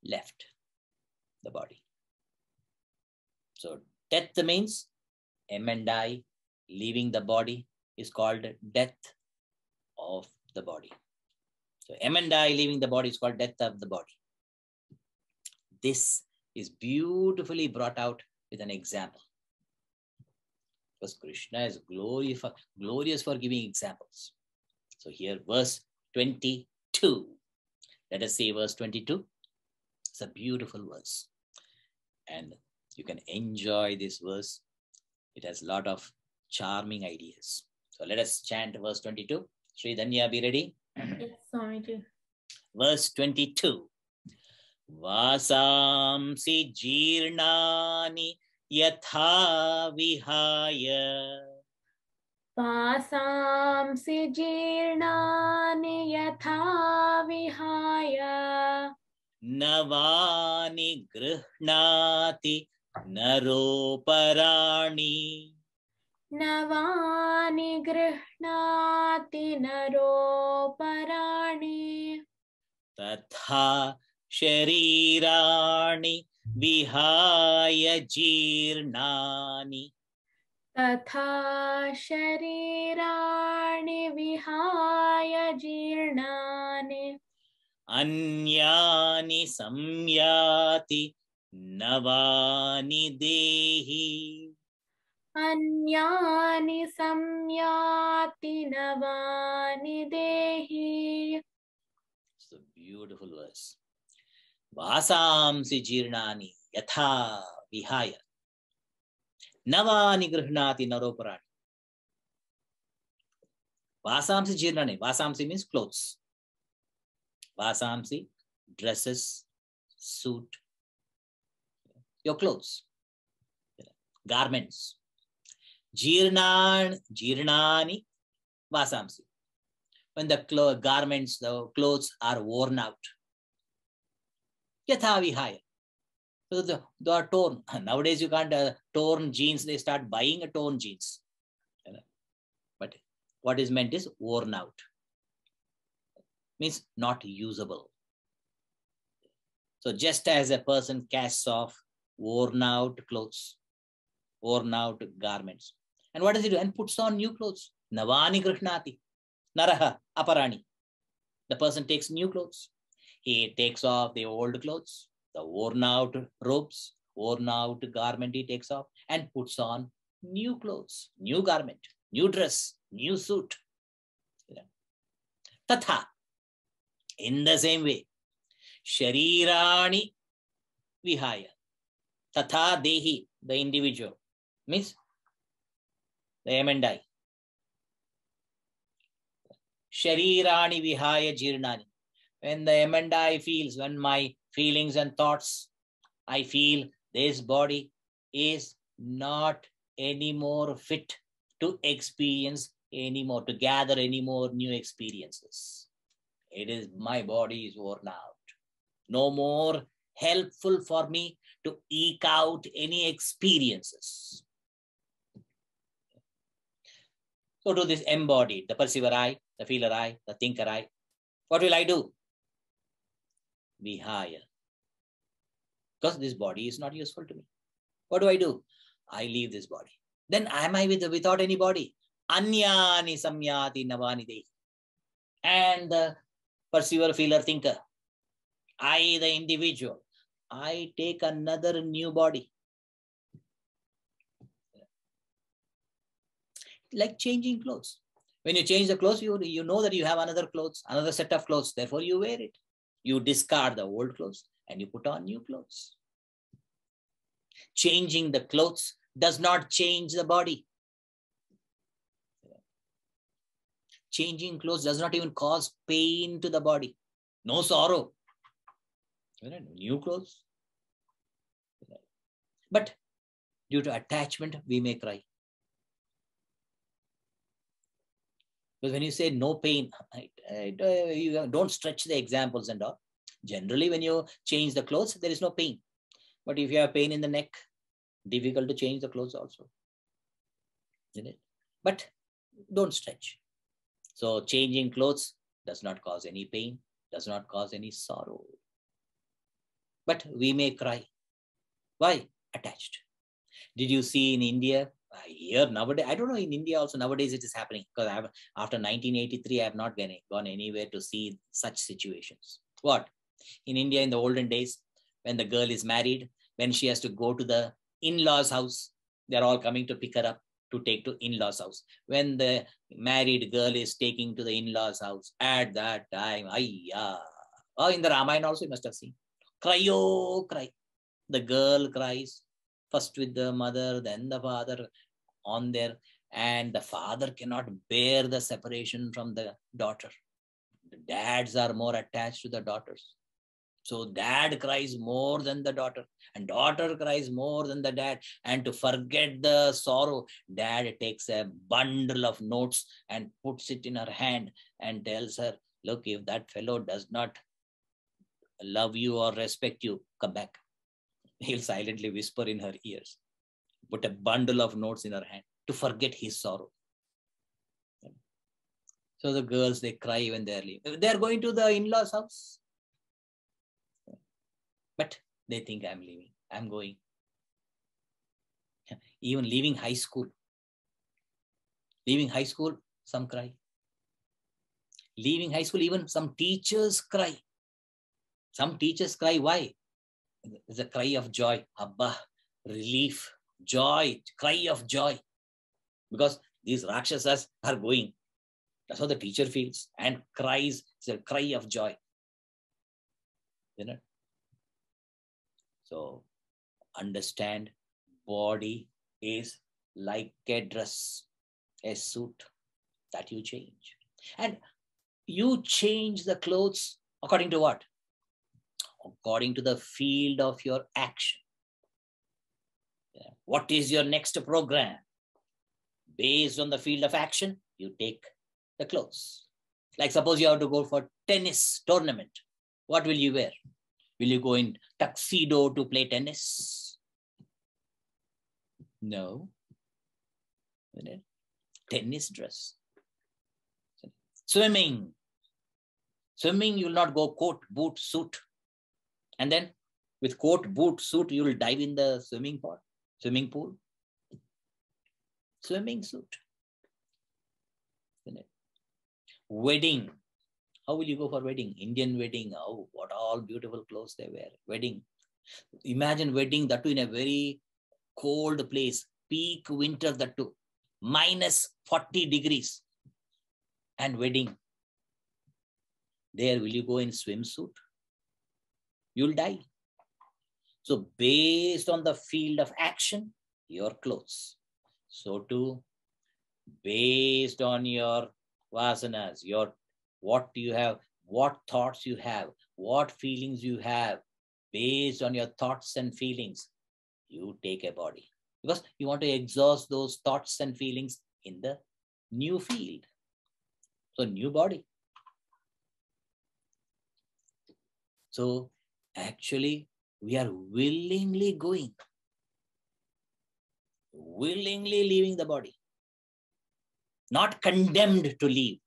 left the body. So death means M and I leaving the body is called death of the body. So M and I leaving the body is called death of the body. This is beautifully brought out with an example. Because Krishna is glorious for giving examples. So here, verse 22. Let us say verse 22. It's a beautiful verse. And you can enjoy this verse. It has a lot of charming ideas. So let us chant verse 22. Sri Dhanya, be ready? Yes, Swamiji. Verse 22. Vasamsi jirnani yatha vihaya. Vasamsi jirnani yatha vihaya. Navani grihnati naroparani. Navani grihnati naroparani. Tatha sharirani vihaya jirnani. Tatha sharirani vihaya jirnani. Anyani samyati navani dehi. Anyani samyati navani dehi. It's a beautiful verse. Vasamsi jirnani yatha vihaya. Navani grihnati naroparani. Vasamsi jirnani. Vasamsi means clothes. Vasamsi, dresses, suit, your clothes, garments. Jirnani, vasamsi. When the garments, the clothes are worn out. Yatha vihaya. So they are torn. Nowadays you can't torn jeans. They start buying a torn jeans. But what is meant is worn out. Means not usable. So just as a person casts off worn out clothes, worn out garments. And what does he do? And puts on new clothes. Navani grihnati. Naraha aparani. the person takes new clothes. He takes off the old clothes, the worn out robes, worn out garment he takes off and puts on new clothes, new garment, new dress, new suit. Tatha, in the same way, Sharirani Vihaya. Tatha Dehi, the individual, means the M&I. Sharirani Vihaya Jirnani. When the M&I feels, when my feelings and thoughts, I feel this body is not anymore fit to experience anymore, to gather any more new experiences. It is, my body is worn out. No more helpful for me to eke out any experiences. So to this embodied, the perceiver I, the feeler I, the thinker I, what will I do? Vihaya. Because this body is not useful to me. What do? I leave this body. Then am I without any body? Anyani samyati navani dehi. And the perceiver, feeler, thinker, I, the individual, I take another new body. Like changing clothes. When you change the clothes, you know that you have another clothes, another set of clothes. Therefore, you wear it. You discard the old clothes and you put on new clothes. Changing the clothes does not change the body. Changing clothes does not even cause pain to the body. No sorrow. New clothes. But due to attachment, we may cry. Because when you say no pain, you don't stretch the examples and all. Generally, when you change the clothes, there is no pain. But if you have pain in the neck, difficult to change the clothes also. Isn't it? But don't stretch. So changing clothes does not cause any pain, does not cause any sorrow. But we may cry. Why? Attached. Did you see in India? Here nowadays, I don't know, in India also nowadays it is happening, because after 1983, I have not gone anywhere to see such situations. What? In India, in the olden days, when the girl is married, when she has to go to the in-laws' house, they're all coming to pick her up to take to in-laws' house. When the married girl is taking to the in-laws' house, at that time, in the Ramayana also you must have seen, cry, oh, cry. The girl cries, first with the mother, then the father on there, and the father cannot bear the separation from the daughter. The dads are more attached to the daughters. So dad cries more than the daughter, and daughter cries more than the dad. And to forget the sorrow, dad takes a bundle of notes and puts it in her hand and tells her, look, if that fellow does not love you or respect you, come back. He'll silently whisper in her ears, put a bundle of notes in her hand to forget his sorrow. So the girls, they cry when they're leaving. They're going to the in-laws' house. But they think I'm leaving, I'm going. Even leaving high school. Leaving high school, some cry. Leaving high school, even some teachers cry. Some teachers cry. Why? It's a cry of joy. Abba, relief, joy, cry of joy. Because these Rakshasas are going. That's how the teacher feels and cries. It's a cry of joy. You know? So understand, body is like a dress, a suit that you change. And you change the clothes according to what? According to the field of your action. What is your next program? Based on the field of action, you take the clothes. Like suppose you have to go for tennis tournament. What will you wear? Will you go in tuxedo to play tennis? No. Tennis dress. Swimming. Swimming, you will not go coat, boot, suit. And then with coat, boot, suit, you will dive in the swimming pool. Swimming suit. Wedding. How will you go for wedding? Indian wedding. Oh, what all beautiful clothes they wear. Wedding. Imagine wedding, that too in a very cold place. Peak winter, that too. Minus 40 degrees. And wedding. There, will you go in swimsuit? You'll die. So based on the field of action, your clothes. So too, based on your vasanas, your what you have, what thoughts you have, what feelings you have, based on your thoughts and feelings, you take a body. Because you want to exhaust those thoughts and feelings in the new field. So new body. So actually, we are willingly going, willingly leaving the body, not condemned to leave.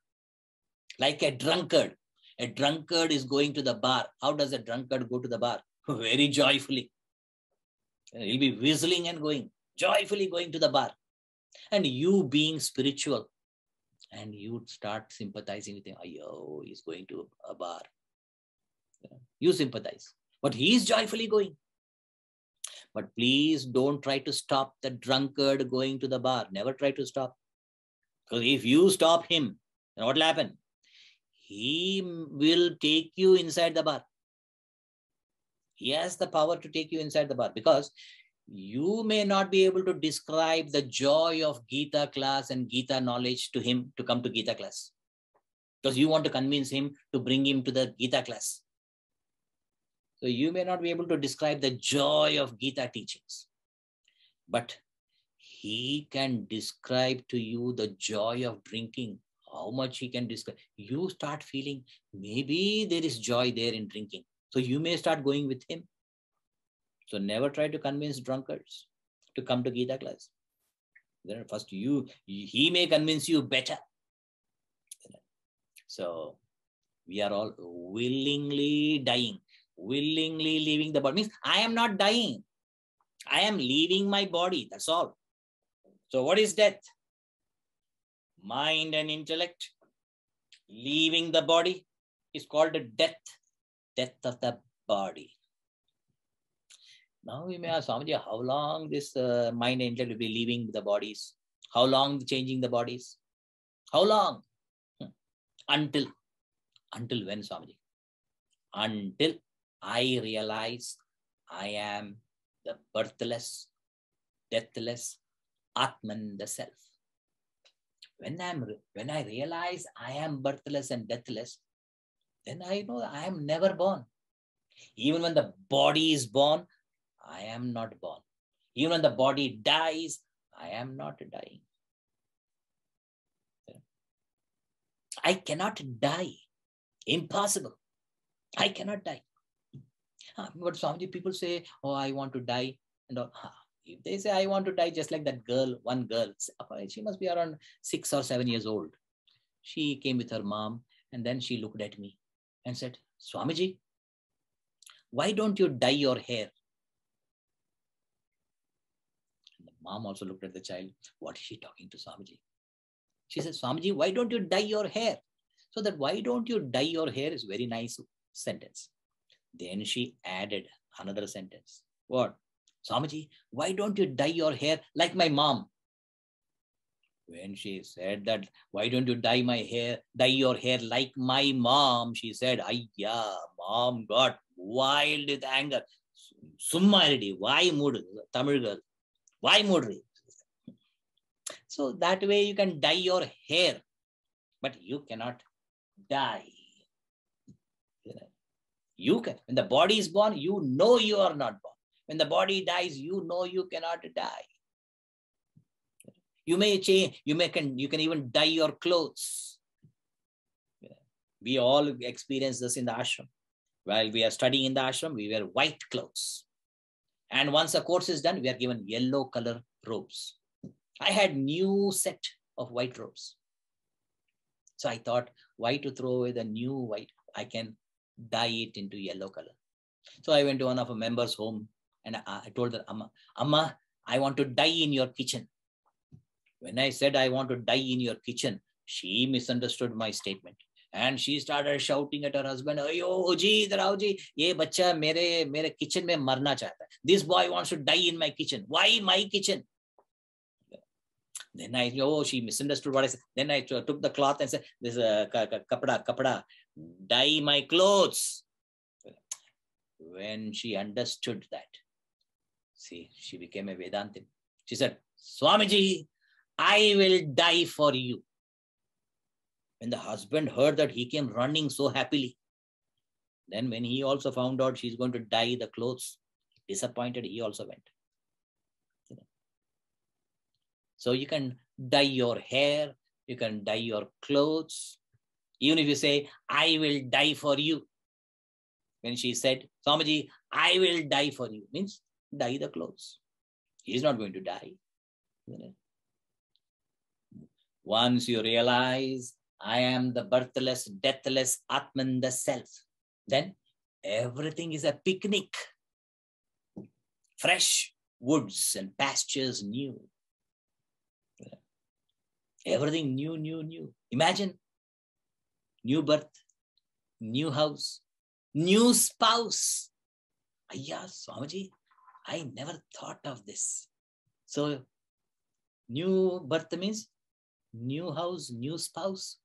Like a drunkard. A drunkard is going to the bar. How does a drunkard go to the bar? Very joyfully. He'll be whistling and going, joyfully going to the bar. And you being spiritual, and you start sympathizing with him. Oh, he's going to a bar. You sympathize. But he is joyfully going. But please don't try to stop the drunkard going to the bar. Never try to stop. Because if you stop him, then what will happen? He will take you inside the bar. He has the power to take you inside the bar, because you may not be able to describe the joy of Gita class and Gita knowledge to him to come to Gita class. Because you want to convince him to bring him to the Gita class. So you may not be able to describe the joy of Gita teachings. But he can describe to you the joy of drinking. How much he can describe. You start feeling maybe there is joy there in drinking. So you may start going with him. So never try to convince drunkards to come to Gita class. Then first he may convince you better. So we are all willingly dying, willingly leaving the body. Means I am not dying. I am leaving my body. That's all. So what is death? Mind and intellect leaving the body is called a death. Death of the body. Now we may ask, Swamiji, how long this mind and intellect will be leaving the bodies? How long changing the bodies? How long? Until when, Swamiji? Until I realize I am the birthless, deathless Atman, the self. When I realize I am birthless and deathless, then I know I am never born. Even when the body is born, I am not born. Even when the body dies, I am not dying. I cannot die. Impossible. I cannot die. But Swamiji, people say, oh, I want to die. And all. If they say, I want to die, just like that girl, one girl, she must be around 6 or 7 years old. She came with her mom, and then she looked at me and said, Swamiji, why don't you dye your hair? And the mom also looked at the child. What is she talking to Swamiji? She said, Swamiji, why don't you dye your hair? So that why don't you dye your hair is very nice sentence. Then she added another sentence. What? Swamiji, why don't you dye your hair like my mom? When she said that, why don't you dye your hair like my mom? She said, Ayya, mom got wild with anger. Summaridi, why mood? Tamil girl, why mood? So that way you can dye your hair, but you cannot die. You can. When the body is born, you know you are not born. When the body dies, you know you cannot die. You may change, you can even dye your clothes. We all experience this in the ashram. While we are studying in the ashram, we wear white clothes. And once the course is done, we are given yellow color robes. I had new set of white robes. So I thought, why to throw away the new white? I can dye it into yellow color. So I went to one of a member's home and I told her, Amma, I want to dye in your kitchen. When I said I want to dye in your kitchen, she misunderstood my statement. And she started shouting at her husband, "Ayo, ji, Rao ji, ye bacha mere kitchen mein marna chahta hai. This boy wants to die in my kitchen. Why my kitchen?" Then she misunderstood what I said. Then I took the cloth and said, "This kapda, dye my clothes." When she understood that, see, she became a Vedantin. She said, "Swamiji, I will die for you." When the husband heard that, he came running so happily. Then when he also found out she's going to dye the clothes, disappointed, he also went. So you can dye your hair, you can dye your clothes. Even if you say, "I will die for you." When she said, "Swamiji, I will die for you," means dye the clothes. He is not going to die. Once you realize, I am the birthless, deathless Atman, the self, then everything is a picnic. Fresh woods and pastures new. Everything new. Imagine new birth, new house, new spouse. Ayya, Swamiji, I never thought of this. So new birth means new house, new spouse.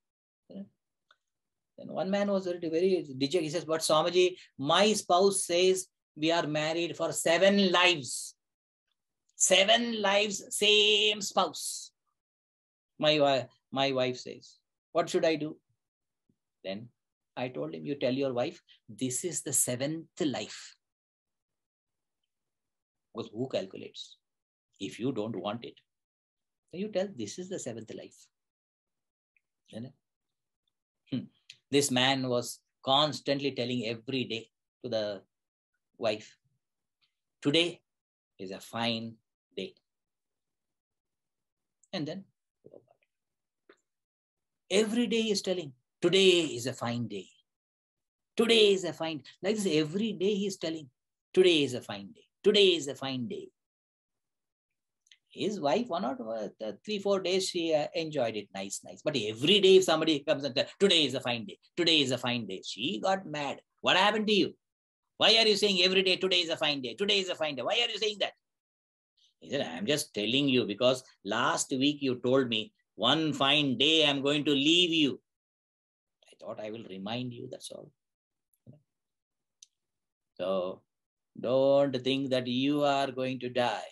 Then one man was very dejected. He says, "But Swamiji, my spouse says we are married for 7 lives. 7 lives, same spouse. My wife says, what should I do?" Then I told him, "You tell your wife, this is the 7th life." Because who calculates? If you don't want it, then you tell, this is the 7th life. This man was constantly telling every day to the wife, "Today is a fine day." And then every day he is telling, "Today is a fine day. Today is a fine." Like this, every day he is telling, "Today is a fine day. Today is a fine day." His wife, 1 or 3-4 days, she enjoyed it. Nice. But every day, if somebody comes and says, "Today is a fine day. Today is a fine day," she got mad. "What happened to you? Why are you saying every day, today is a fine day? Today is a fine day. Why are you saying that?" He said, "I'm just telling you because last week you told me one fine day I'm going to leave you. I thought I will remind you, that's all." So don't think that you are going to die.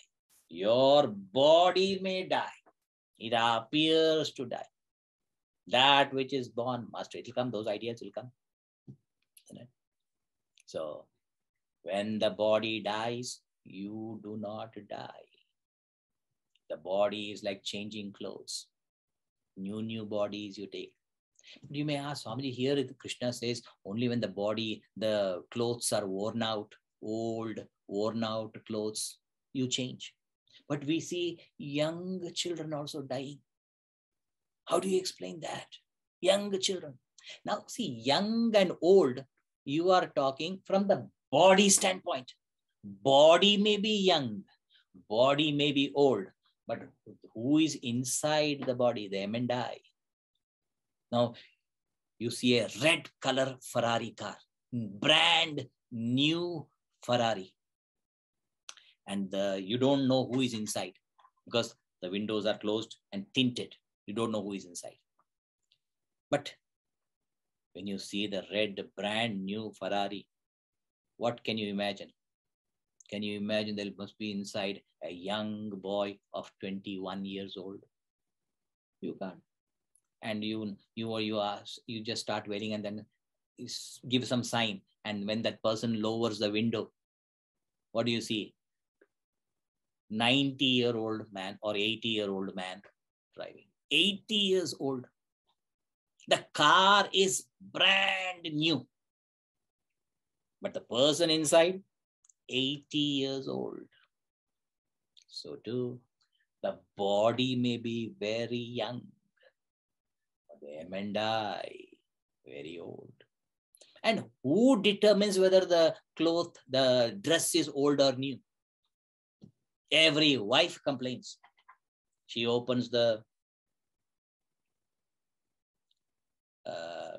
Your body may die. It appears to die. That which is born must, it will come, those ideas will come. So when the body dies, you do not die. The body is like changing clothes. New bodies you take. But you may ask, Swamiji, here Krishna says only when the clothes are worn out, old, worn out clothes, you change. But we see young children also dying. How do you explain that? Young children. Now see, young and old, you are talking from the body standpoint. Body may be young, body may be old, but who is inside the body? The M and I. Now, you see a red color Ferrari car, brand new Ferrari. And you don't know who is inside because the windows are closed and tinted. You don't know who is inside. But when you see the red brand new Ferrari, what can you imagine? Can you imagine there must be inside a young boy of 21 years old? You can't. And you just start wearing and then give some sign. And when that person lowers the window, what do you see? 90-year-old man or 80-year-old man driving. 80 years old. The car is brand new. But the person inside, 80 years old. So too, the body may be very young. But the M and I, very old. And who determines whether the dress is old or new? Every wife complains. She opens the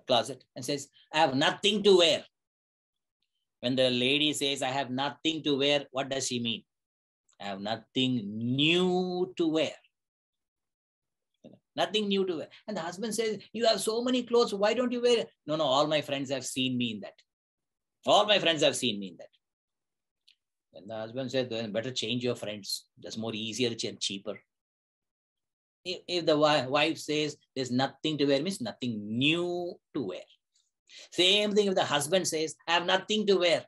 closet and says, I have nothing to wear. When the lady says, I have nothing to wear, what does she mean? I have nothing new to wear. Nothing new to wear. And the husband says, you have so many clothes, why don't you wear it? No, all my friends have seen me in that. All my friends have seen me in that. And the husband said, then better change your friends. That's more easier and cheaper. If the wife says there's nothing to wear, means nothing new to wear. Same thing if the husband says, I have nothing to wear.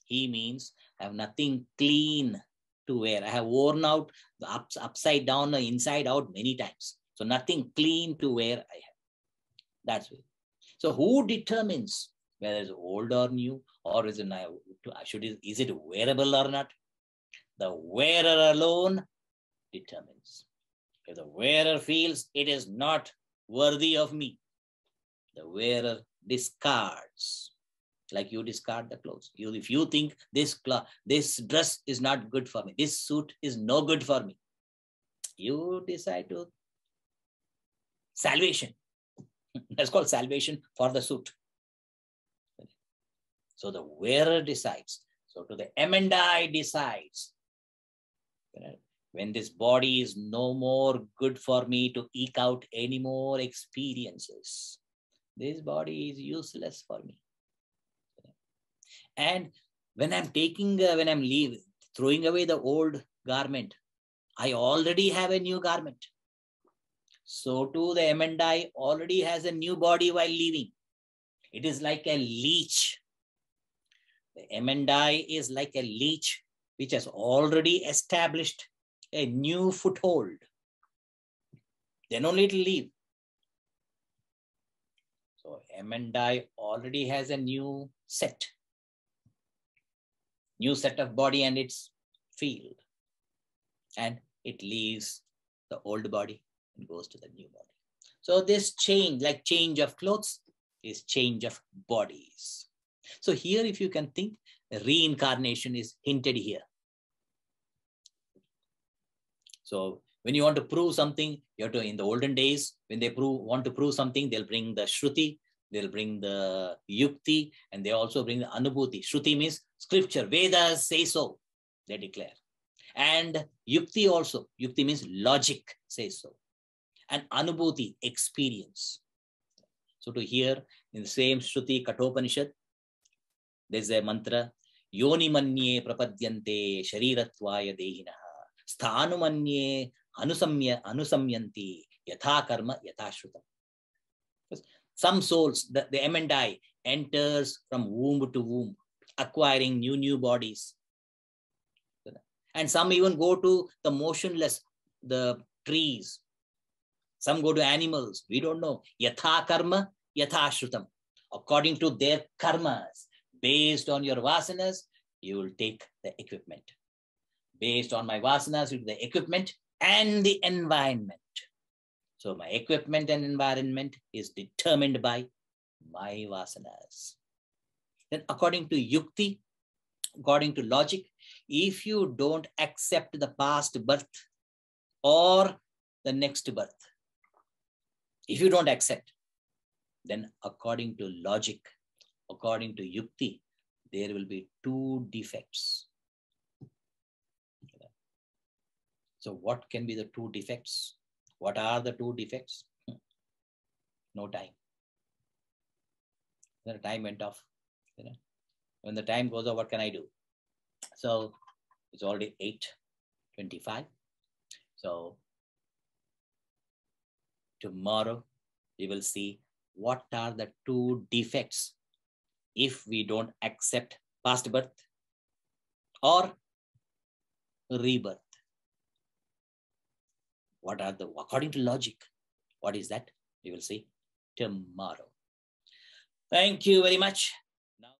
He means I have nothing clean to wear. I have worn out the upside down, the inside out many times. So nothing clean to wear I have. That's it. So who determines whether it's old or new, or is it wearable or not? The wearer alone determines. If the wearer feels it is not worthy of me, the wearer discards. Like you discard the clothes. If you think this dress is not good for me, this suit is no good for me, you decide to salvation. That's called salvation for the suit. So the wearer decides. So to the emendai decides. When this body is no more good for me to eke out any more experiences, this body is useless for me. And when I'm throwing away the old garment, I already have a new garment. So too the emendai already has a new body while leaving. It is like a leech. The emendai is like a leech which has already established a new foothold. Then only it will leave. So emendai already has a new set of body and its field. And it leaves the old body and goes to the new body. So this change, like change of clothes, is change of bodies. So here, if you can think, reincarnation is hinted here. So when you want to prove something, you have to, in the olden days, when they want to prove something, they'll bring the Shruti, they'll bring the Yukti, and they also bring the Anubhuti. Shruti means scripture, Vedas say so, they declare. And Yukti also, Yukti means logic says so. And Anubhuti, experience. So to hear in the same Shruti Kathopanishad, there's a mantra, Yoni manye prapadyante sharirattvaya dehinaha. Sthanumanye anusamyanti yatha karma yatha shrutam. Some souls, the emendai, enters from womb to womb, acquiring new bodies. And some even go to the motionless, the trees. Some go to animals. We don't know. Yatha karma yatha shrutam. According to their karmas, based on your vasanas, you will take the equipment. Based on my vasanas, you take the equipment and the environment. So my equipment and environment is determined by my vasanas. Then according to yukti, according to logic, if you don't accept the past birth or the next birth, if you don't accept, then according to logic, according to yukti, there will be two defects. So what can be the two defects? What are the two defects? No time. The time went off. When the time goes off, what can I do? So it's already 8:25. So tomorrow we will see what are the two defects if we don't accept past birth or rebirth. What are the, according to logic, what is that? We will see tomorrow. Thank you very much. Now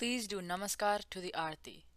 Please do namaskar to the Aarti.